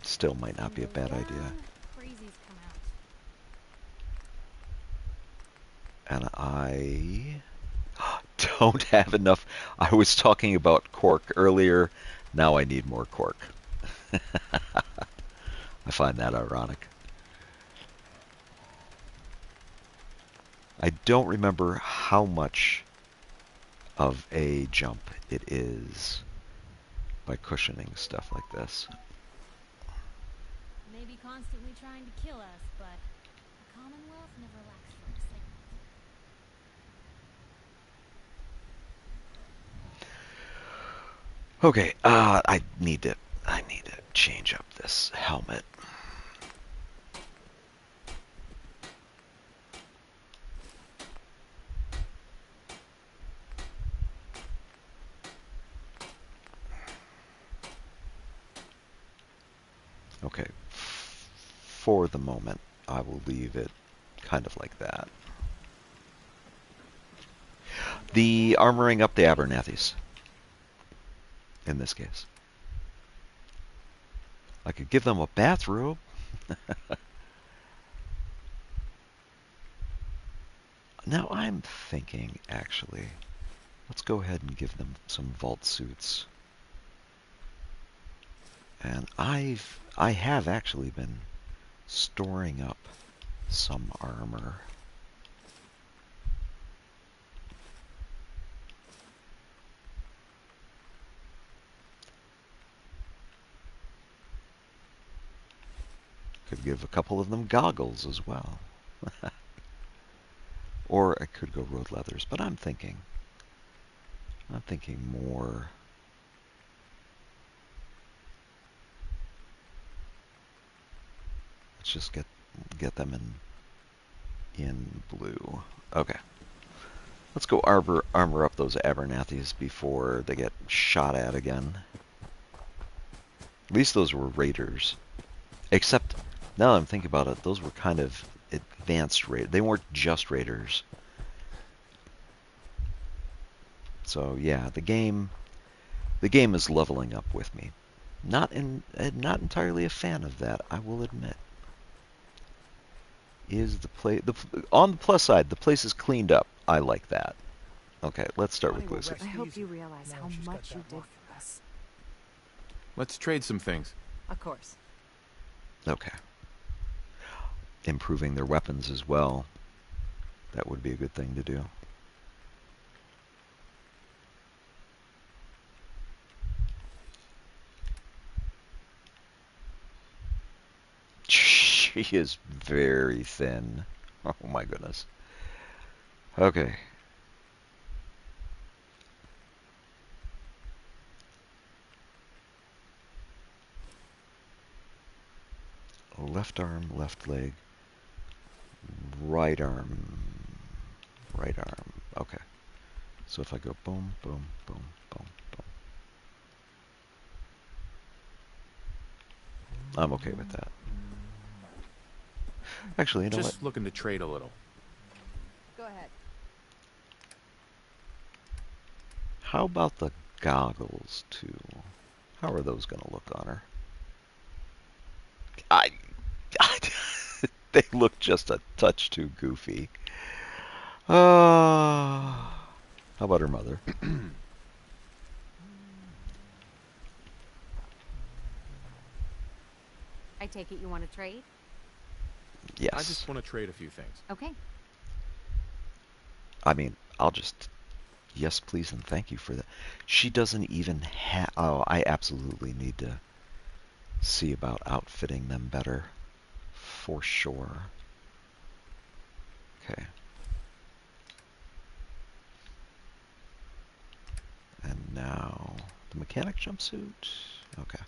still might not be a bad idea. And I don't have enough. I was talking about cork earlier. Now I need more cork. I find that ironic. I don't remember how much of a jump it is by cushioning stuff like this. Maybe constantly trying to kill us, but the Commonwealth never lacks for excitement. Okay, I need to change up this helmet. Okay. For the moment, I will leave it kind of like that. The armoring up the Abernethys, in this case. I could give them a bathrobe. Now I'm thinking, actually, let's go ahead and give them some vault suits. And I have actually been storing up some armor. Could give a couple of them goggles as well. Or I could go road leathers, but I'm thinking more. Let's just get them in blue. Okay. Let's go armor up those Abernethys before they get shot at again. At least those were raiders. Except, now that I'm thinking about it, those were kind of advanced raiders. They weren't just raiders. So yeah, the game is leveling up with me. Not entirely a fan of that, I will admit. On the plus side, the place is cleaned up. I like that. Okay, let's start with Lucy. I hope you realize how much you did for us. Let's trade some things. Of course. Okay. Improving their weapons as well. That would be a good thing to do. She is very thin. Oh my goodness. Okay. Left arm, left leg, right arm, right arm. Okay. So if I go boom, boom, boom, boom, boom. I'm okay with that. Actually, you know what? Just looking to trade a little. Go ahead. How about the goggles, too? How are those going to look on her? They look just a touch too goofy. How about her mother? I take it you want to trade? Yes. I just want to trade a few things. Okay. I mean, I'll just... Yes, please, and thank you for that. She doesn't even have... Oh, I absolutely need to see about outfitting them better. For sure. Okay. And now... The mechanic jumpsuit? Okay.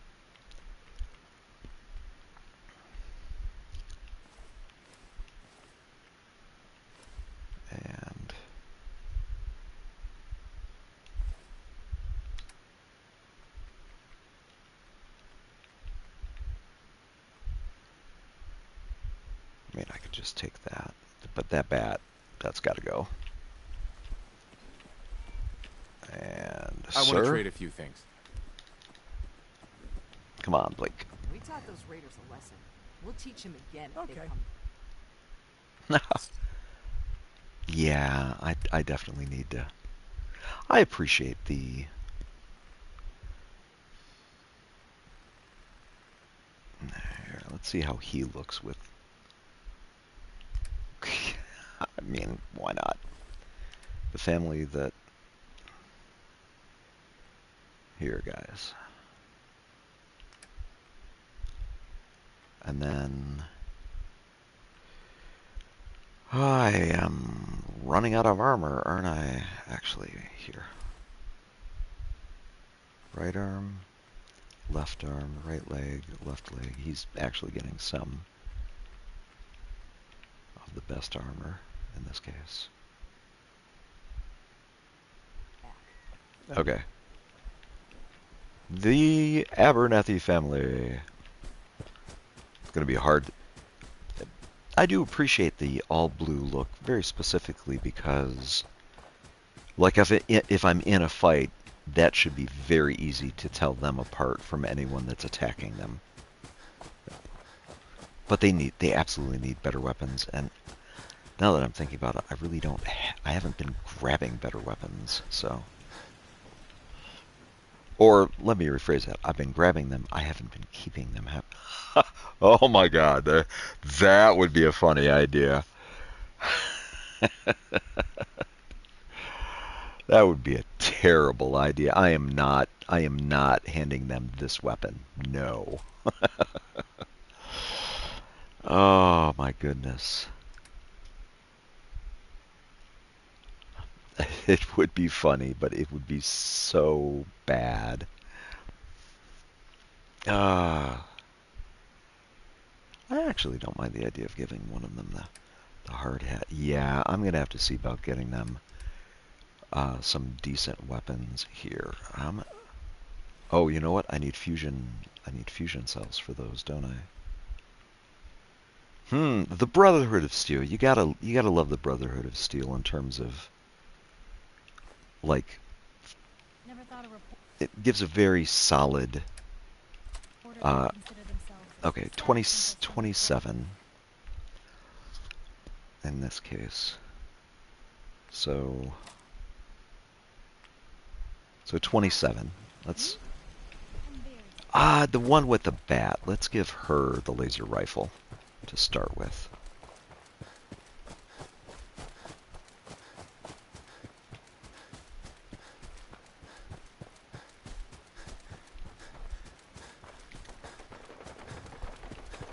And... I mean, I could just take that. But that bat, that's got to go. And, I want to sir? trade a few things. Come on, Blake. We taught those raiders a lesson. We'll teach them again if they Okay. come. Yeah, I definitely need to. I appreciate the... Here, let's see how he looks with... I mean, why not? The family that... Here, guys. And then... I am running out of armor, aren't I? Actually, here. Right arm, right leg, left leg. He's actually getting some of the best armor in this case. Okay. The Abernethy family. going to be hard. I do appreciate the all blue look very specifically because, like, if I'm in a fight, that should be very easy to tell them apart from anyone that's attacking them. But they absolutely need better weapons, and now that I'm thinking about it, I really don't. I haven't been grabbing better weapons, so. Or let me rephrase that. I've been grabbing them. I haven't been keeping them. Oh my God, that would be a funny idea. That would be a terrible idea. I am not handing them this weapon. No. Oh my goodness. It would be funny, but it would be so bad. I actually don't mind the idea of giving one of them the hard hat. Yeah, I'm going to have to see about getting them some decent weapons here. Oh, you know what? I need fusion cells for those, don't I? The Brotherhood of Steel. You gotta love the Brotherhood of Steel in terms of, like, Never thought a it gives a very solid. reporter would consider themselves a Okay, status 20, symbol. 27 in this case. So 27. Let's the one with the bat. Let's give her the laser rifle to start with.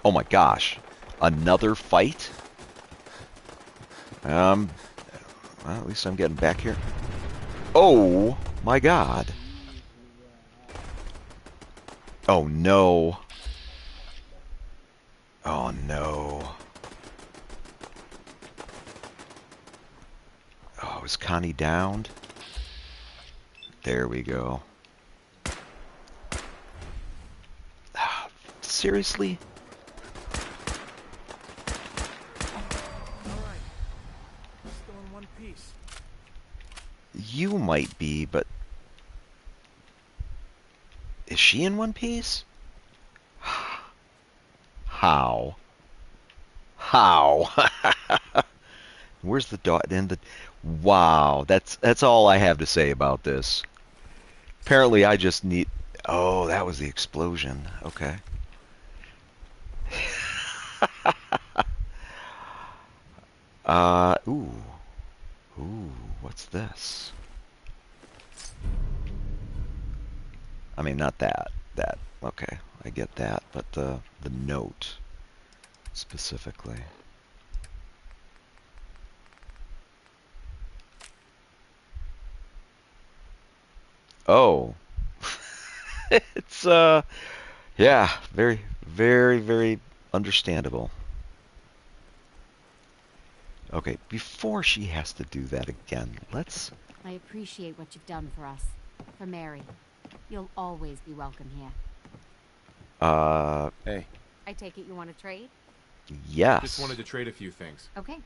Oh my gosh. Another fight? Well, at least I'm getting back here. Oh my God. Oh no. Oh no. Oh, is Connie downed? There we go. Seriously? Alright. Still in one piece. You might be, but is she in one piece? How? How? Where's the dot? And wow, that's all I have to say about this. Apparently, I just need. Oh, that was the explosion. Okay. Ooh, what's this? I mean, not that. That. Okay, I get that, but the note specifically. Oh. It's yeah, very, very, very understandable. Okay, before she has to do that again, let's... I appreciate what you've done for us. For Mary. You'll always be welcome here. Hey. I take it you want to trade? Yes. Just wanted to trade a few things. Okay.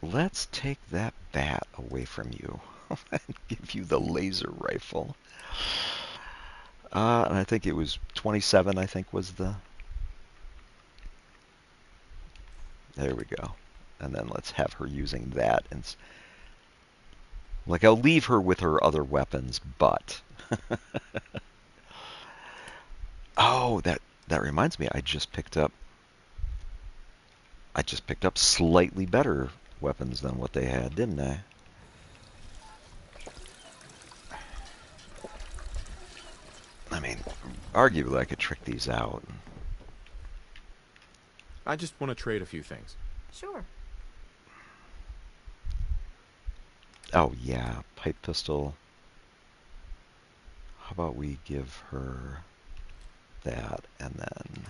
Let's take that bat away from you and give you the laser rifle. And I think it was 27, I think was the... There we go. And then let's have her using that. And like, I'll leave her with her other weapons, but... Oh, that reminds me. I just picked up slightly better weapons than what they had, didn't I? I mean, arguably I could trick these out. I just want to trade a few things. Sure. Oh yeah, pipe pistol. How about we give her that, and then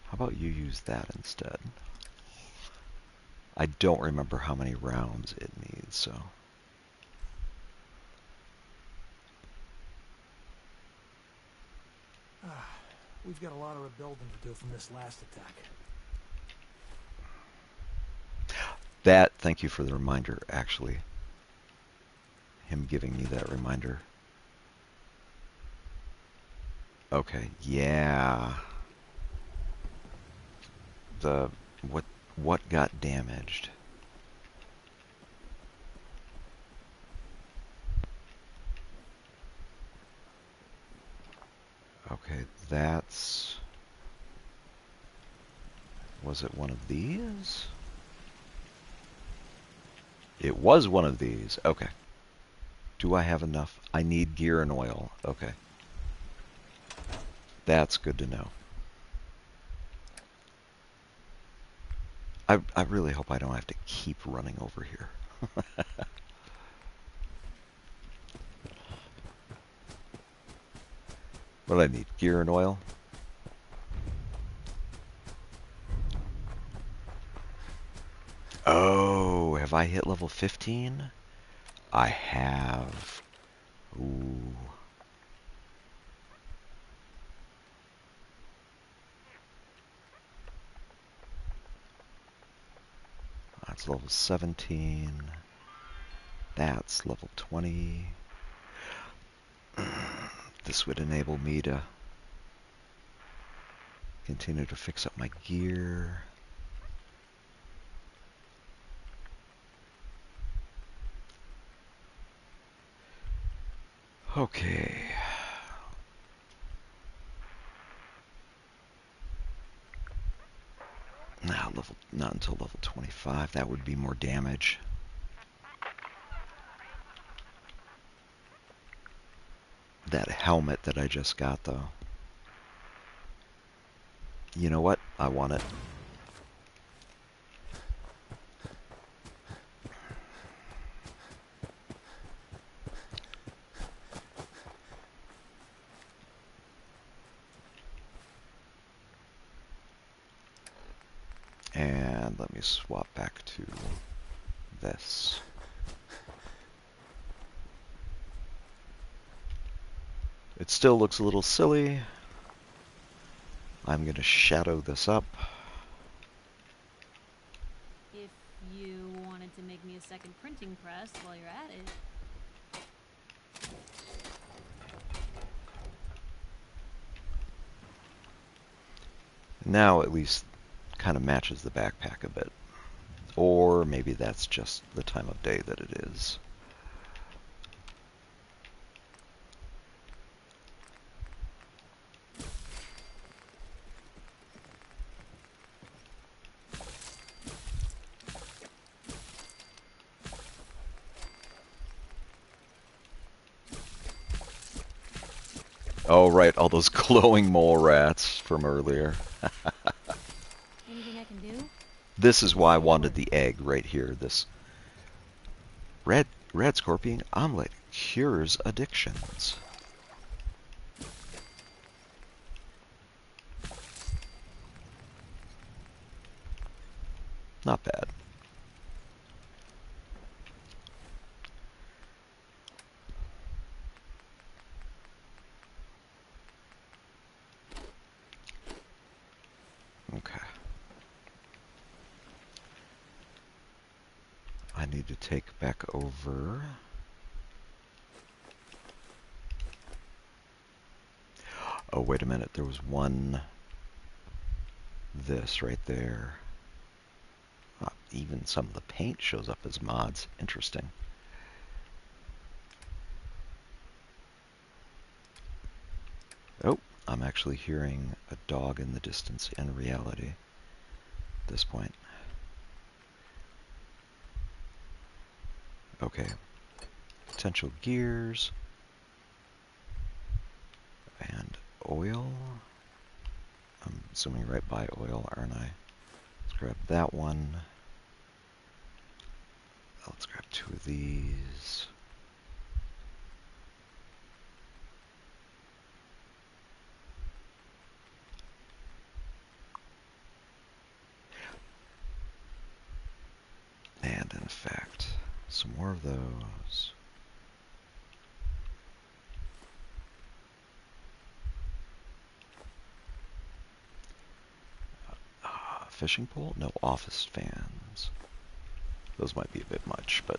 how about you use that instead? I don't remember how many rounds it needs, so... We've got a lot of rebuilding to do from this last attack. That, thank you for the reminder, actually. Him giving me that reminder. Okay, yeah. What got damaged? Okay, that's... Was it one of these? It was one of these. Okay. Do I have enough? I need gear and oil. Okay. That's good to know. I really hope I don't have to keep running over here. What do I need? Gear and oil? Oh, have I hit level 15? I have. Ooh. That's level 17. That's level 20. This would enable me to continue to fix up my gear. Okay. Now, not until level 25. That would be more damage. That helmet that I just got, though. You know what? I want it. And let me swap back to this. It still looks a little silly. I'm going to shadow this up. If you wanted to make me a second printing press while you're at it. Now at least kind of matches the backpack a bit. Or maybe that's just the time of day that it is. Oh, right, all those glowing mole rats from earlier. Anything I can do? This is why I wanted the egg right here. This red scorpion omelet cures addictions. Not bad. Okay. I need to take back over. Oh, wait a minute. There was one. This right there. Even some of the paint shows up as mods. Interesting. Oh, I'm actually hearing a dog in the distance in reality at this point. Okay. Potential gears. And oil. I'm zooming right by oil, aren't I? Let's grab that one. Let's grab 2 of these. And in fact, some more of those. fishing pole? No, office fans. Those might be a bit much, but...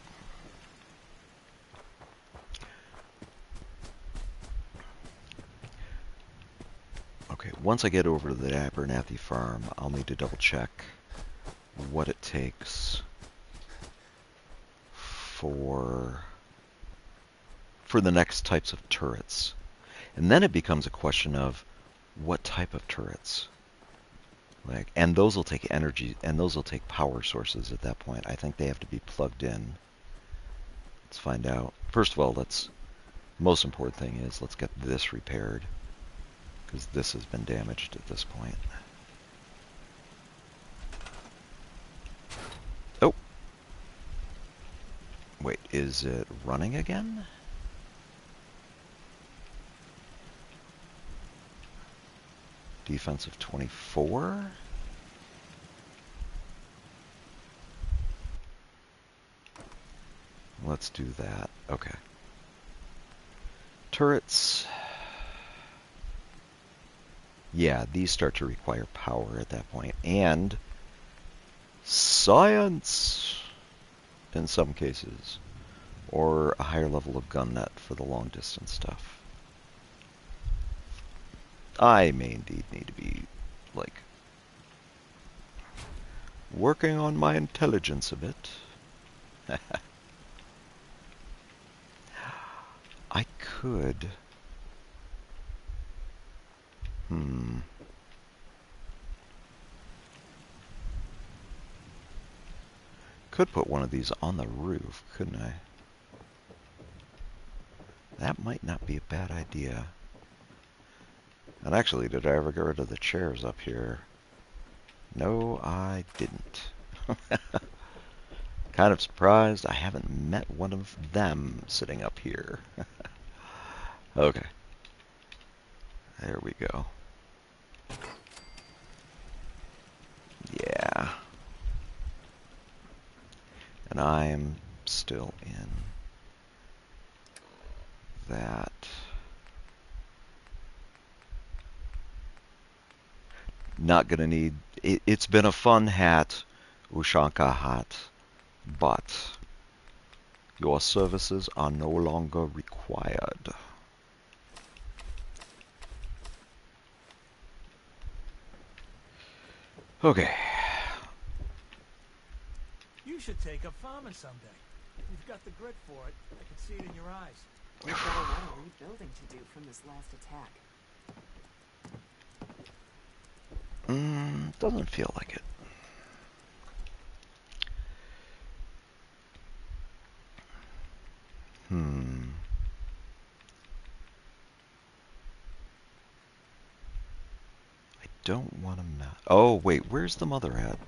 Okay, once I get over to the Abernathy farm, I'll need to double check what it takes for the next types of turrets. And then it becomes a question of what type of turrets. Like, and those will take energy, and those will take power sources at that point. I think they have to be plugged in. Let's find out. First of all, most important thing is let's get this repaired, because this has been damaged at this point. Oh! Wait, is it running again? Defensive 24? Let's do that. Okay. Turrets. Yeah, these start to require power at that point. And science in some cases. Or a higher level of gun net for the long distance stuff. I may indeed need to be, like, working on my intelligence a bit. I could... Could put one of these on the roof, couldn't I? That might not be a bad idea. And actually, did I ever get rid of the chairs up here? No, I didn't. Kind of surprised I haven't met one of them sitting up here. Okay. There we go. Yeah. And I'm still in that. Not gonna need... It's been a fun hat, Ushanka hat, but your services are no longer required. Okay. You should take up farming someday. You've got the grit for it. I can see it in your eyes. We've got a lot of rebuilding to do from this last attack. Doesn't feel like it. I don't want to Oh, wait, where's the mother at?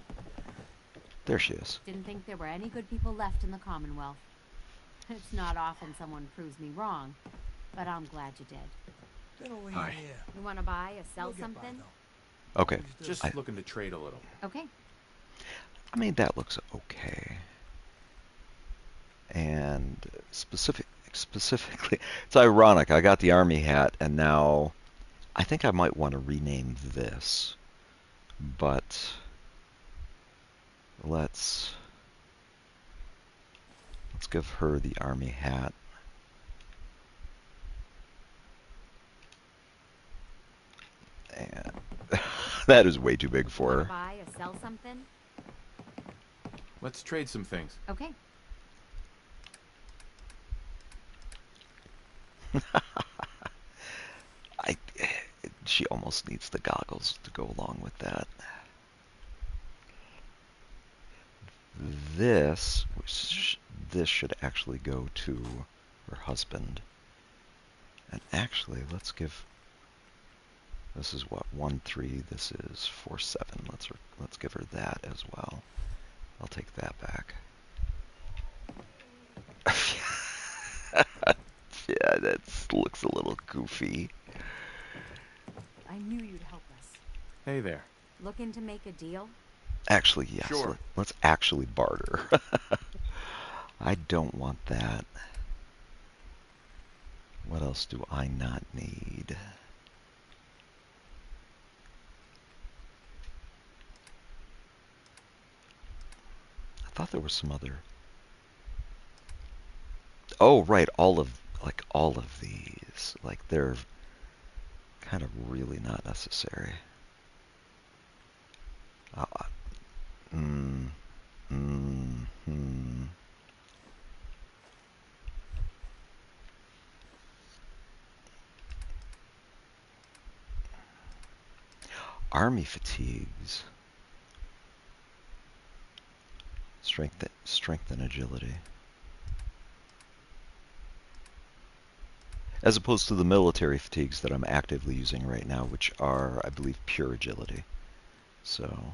There she is. Didn't think there were any good people left in the Commonwealth. It's not often someone proves me wrong, but I'm glad you did. Hi. You want to buy or sell We'll get by, something? though. Okay. Just looking to trade a little. Okay. I mean, that looks okay. And specifically, it's ironic. I got the army hat, and now I think I might want to rename this. But let's give her the army hat. And that is way too big for her. Buy or sell something? Let's trade some things. Okay. She almost needs the goggles to go along with that. This should actually go to her husband. And actually, let's give... This is what, 1-3. This is 4-7. Let's give her that as well. I'll take that back. Yeah, that looks a little goofy. I knew you'd help us. Hey there. Looking to make a deal? Actually, yes. Sure. Let's actually barter. I don't want that. What else do I not need? thought there was some other. Oh, right, all of these. Like, they're kind of really not necessary. Uh, mm, mm. Army fatigues. Strength and agility. As opposed to the military fatigues that I'm actively using right now, which are, I believe, pure agility. So,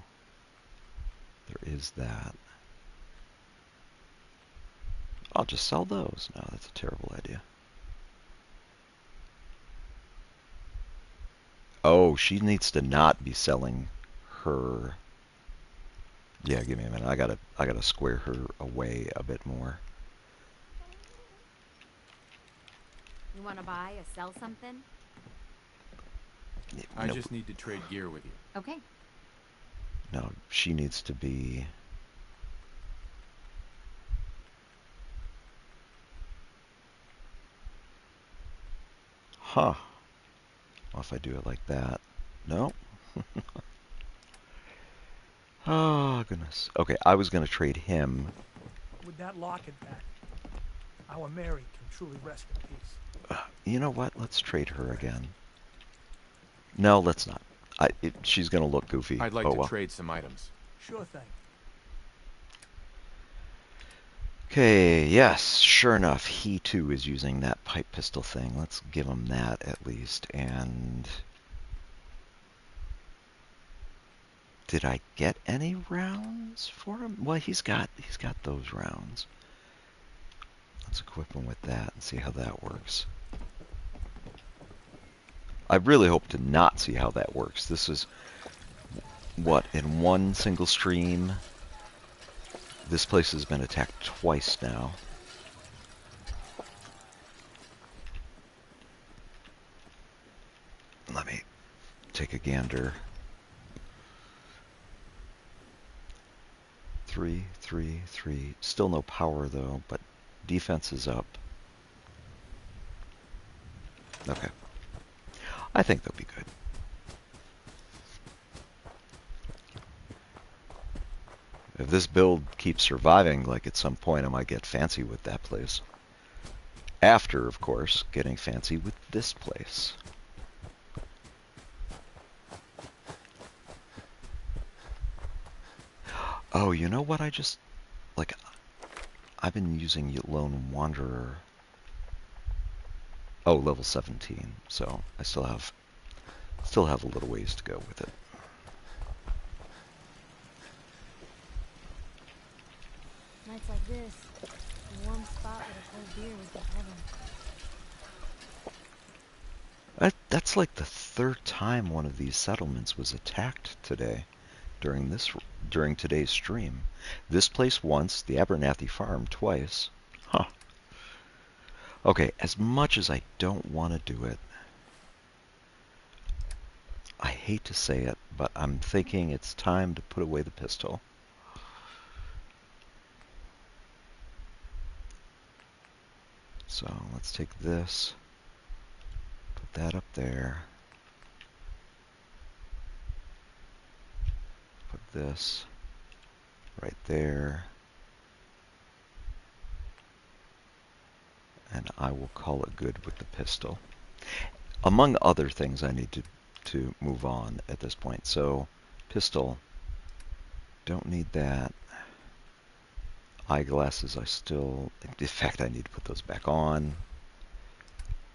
there is that. I'll just sell those. No, that's a terrible idea. Oh, she needs to not be selling her. Yeah, give me a minute. I gotta square her away a bit more. You want to buy or sell something? I Nope. just need to trade gear with you. Okay. No, she needs to be. Huh. Well, if I do it like that. No. Oh, goodness. Okay, I was going to trade him. With that locket back, our Mary can truly rest in peace. You know what? Let's trade her again. No, let's not. She's going to look goofy. I'd like Oh, to well. trade some items. Sure thing. Okay, yes, sure enough, he too is using that pipe pistol thing. Let's give him that at least. And did I get any rounds for him? Well, he's got those rounds. Let's equip him with that and see how that works. I really hope to not see how that works. This is what, in one single stream, this place has been attacked twice now. Let me take a gander. 3, 3, 3. Still no power though, but defense is up. Okay. I think they'll be good. If this build keeps surviving, like at some point I might get fancy with that place. After, of course, getting fancy with this place. Oh, you know what I just... Like, I've been using Lone Wanderer. Oh, level 17. So I still have a little ways to go with it. Nights like this, a warm spot with a cold beer would be heaven. That's like the third time one of these settlements was attacked today during today's stream. This place once, the Abernathy farm twice. Huh. Okay, as much as I don't want to do it, I hate to say it, but I'm thinking it's time to put away the pistol. So let's take this, put that up there, put this right there, and I will call it good with the pistol. Among other things I need to move on at this point. So, pistol, don't need that. Eyeglasses, in fact, I need to put those back on.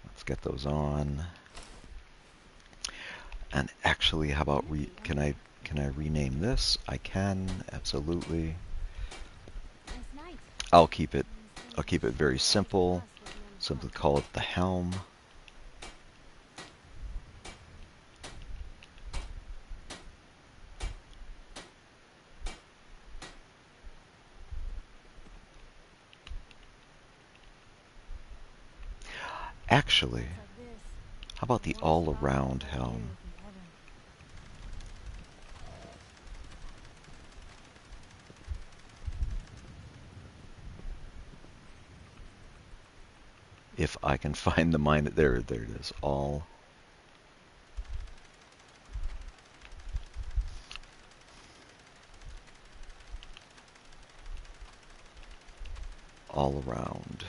Let's get those on. And actually, how about can I rename this? I can, absolutely. I'll keep it very simple. Simply call it the Helm. Actually, how about the all-around helm? if I can find the mine. There it is. All around.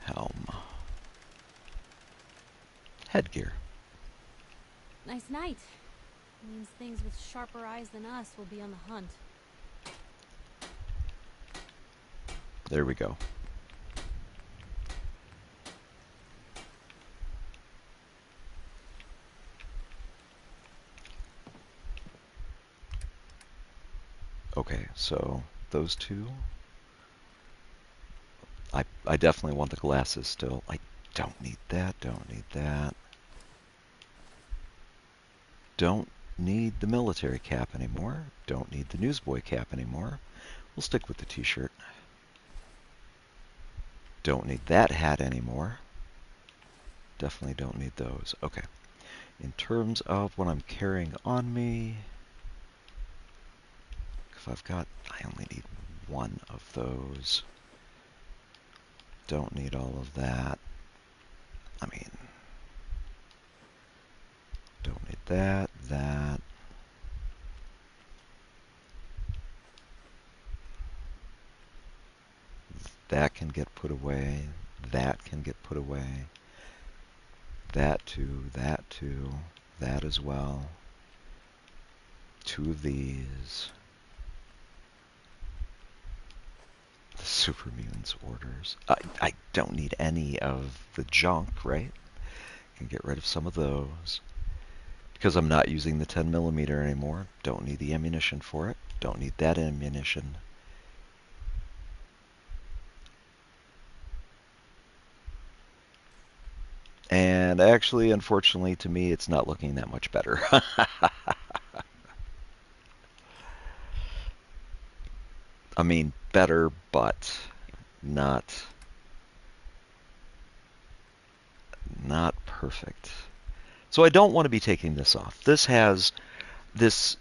Helm. Headgear. Nice night. Means things with sharper eyes than us will be on the hunt. There we go. Okay, so those two. I definitely want the glasses still. I don't need that, don't need that. Don't need the military cap anymore. Don't need the newsboy cap anymore. We'll stick with the t-shirt. Don't need that hat anymore. Definitely don't need those. Okay. In terms of what I'm carrying on me, if I only need one of those. Don't need all of that. I mean, don't need that, that. That can get put away. That can get put away. That too, that as well. Two of these. The super mutants orders. I don't need any of the junk, right? Can get rid of some of those. Because I'm not using the 10mm anymore. Don't need the ammunition for it. Don't need that ammunition. And actually, unfortunately, to me, it's not looking that much better. I mean, better, but not perfect. So I don't want to be taking this off. This is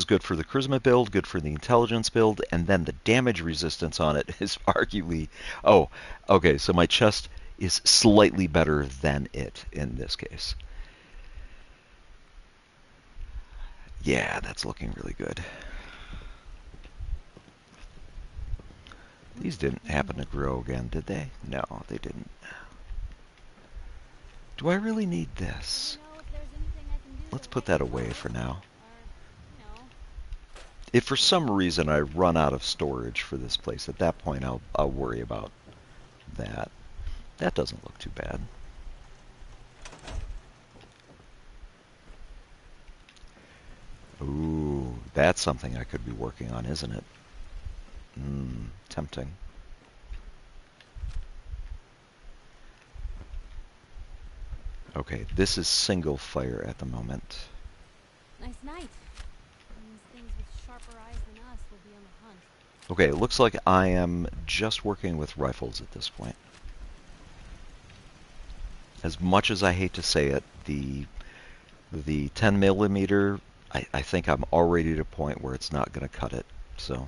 good for the charisma build, good for the intelligence build, and then the damage resistance on it is arguably... Oh, okay, so my chest is slightly better than it in this case. Yeah, that's looking really good. These didn't happen to grow again, did they? No, they didn't. Do I really need this? Let's put that away for now. If for some reason I run out of storage for this place, at that point I'll worry about that. That doesn't look too bad. Ooh, that's something I could be working on, isn't it? Tempting. Okay, this is single fire at the moment. Nice night. Means things with sharper eyes than us will be on the hunt. Okay, it looks like I am just working with rifles at this point. As much as I hate to say it, the 10mm, I think I'm already at a point where it's not going to cut it. So.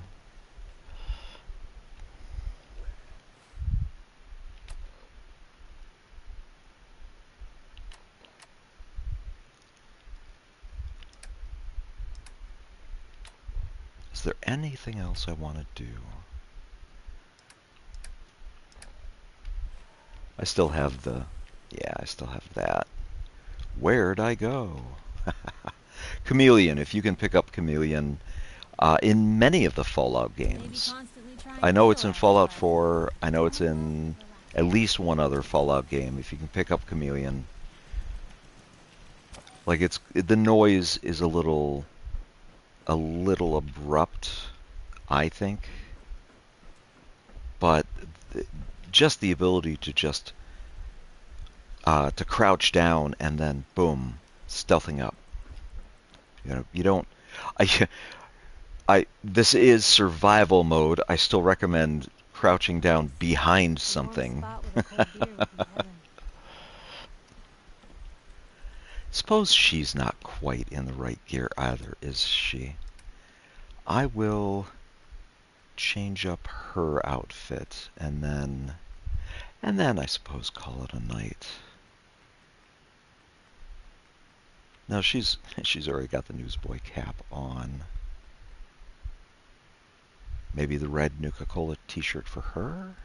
Is there anything else I want to do? I still have the... Yeah, I still have that. Where'd I go? Chameleon, if you can pick up Chameleon in many of the Fallout games. I know it's in Fallout 4. I know it's in at least one other Fallout game. If you can pick up Chameleon. Like, the noise is a little abrupt, I think. But just the ability to just to crouch down and then boom, stealthing up. You know, you don't. This is survival mode. I still recommend crouching down behind something. Suppose she's not quite in the right gear either, is she? I will change up her outfit and then And then I suppose call it a night. Now she's already got the newsboy cap on. Maybe the red Nuka-Cola t-shirt for her?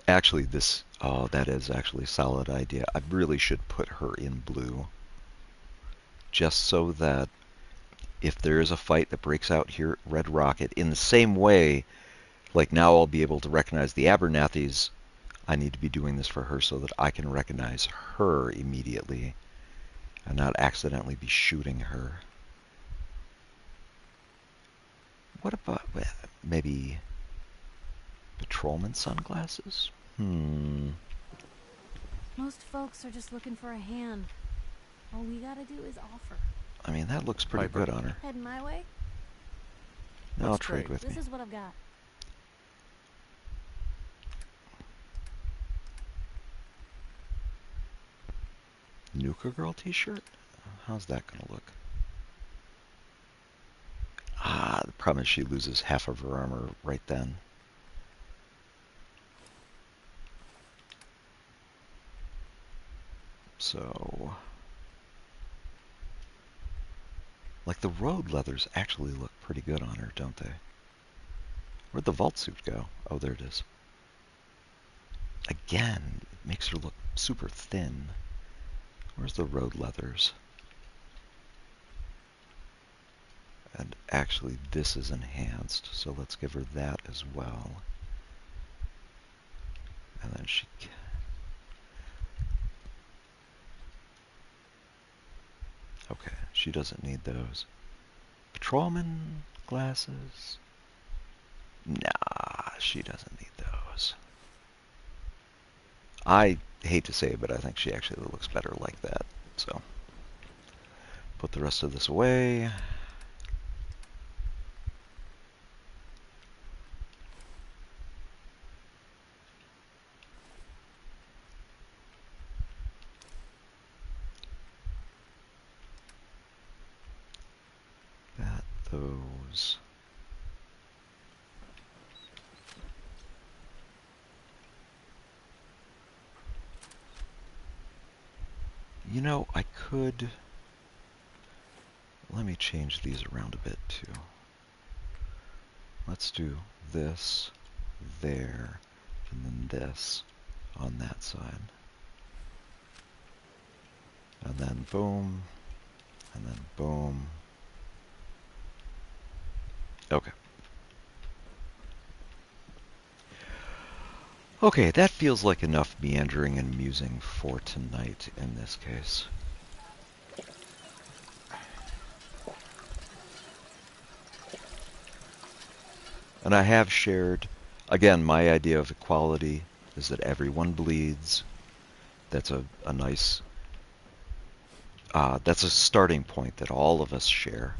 Actually, that is actually a solid idea. I really should put her in blue. Just so that if there is a fight that breaks out here at Red Rocket, in the same way, like now I'll be able to recognize the Abernathy's, I need to be doing this for her so that I can recognize her immediately and not accidentally be shooting her. What about maybe patrolman sunglasses? Most folks are just looking for a hand. All we gotta do is offer. I mean, that looks pretty good on her. Heading my way? No, trade with me. This is what I've got. Nuka Girl t-shirt? How's that gonna look? The problem is she loses half of her armor right then. So, like the road leathers actually look pretty good on her, don't they? Where'd the vault suit go? Oh, there it is. Again, it makes her look super thin. Where's the road leathers? And actually, this is enhanced, so let's give her that as well. And then she... Okay, she doesn't need those. Patrolman glasses? Nah, she doesn't need those. I hate to say it, but I think she actually looks better like that. So, put the rest of this away. Those. You know, I could... Let me change these around a bit, too. Let's do this, there, and then this on that side. And then boom, and then boom. Okay. Okay, that feels like enough meandering and musing for tonight in this case. And I have shared, again, my idea of equality is that everyone bleeds. That's a nice, that's a starting point that all of us share.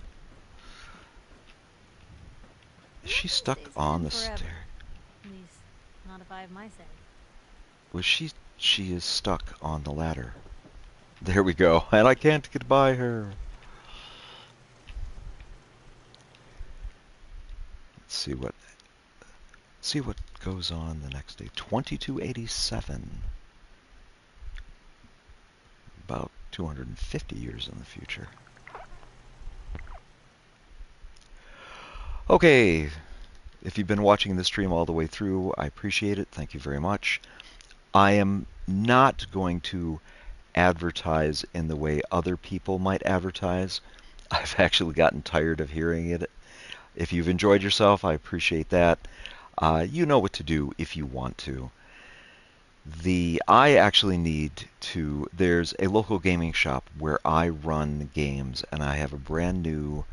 Is she stuck on the stair? At least, not if I have my say. Was she is stuck on the ladder. There we go, and I can't get by her. Let's see what goes on the next day. 2287. About 250 years in the future. Okay, if you've been watching this stream all the way through, I appreciate it. Thank you very much. I am not going to advertise in the way other people might advertise. I've actually gotten tired of hearing it. If you've enjoyed yourself, I appreciate that. You know what to do if you want to. I actually need to, there's a local gaming shop where I run games, and I have a brand new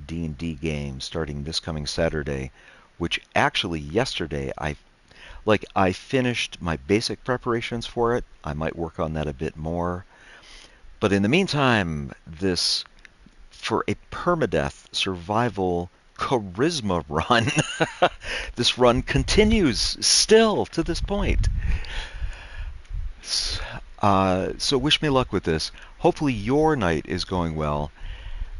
D&D game starting this coming Saturday, which actually yesterday I finished my basic preparations for it. I might work on that a bit more. But in the meantime, for a permadeath survival charisma run, this run continues still to this point. So wish me luck with this. Hopefully your night is going well.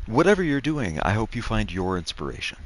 Whatever you're doing, I hope you find your inspiration.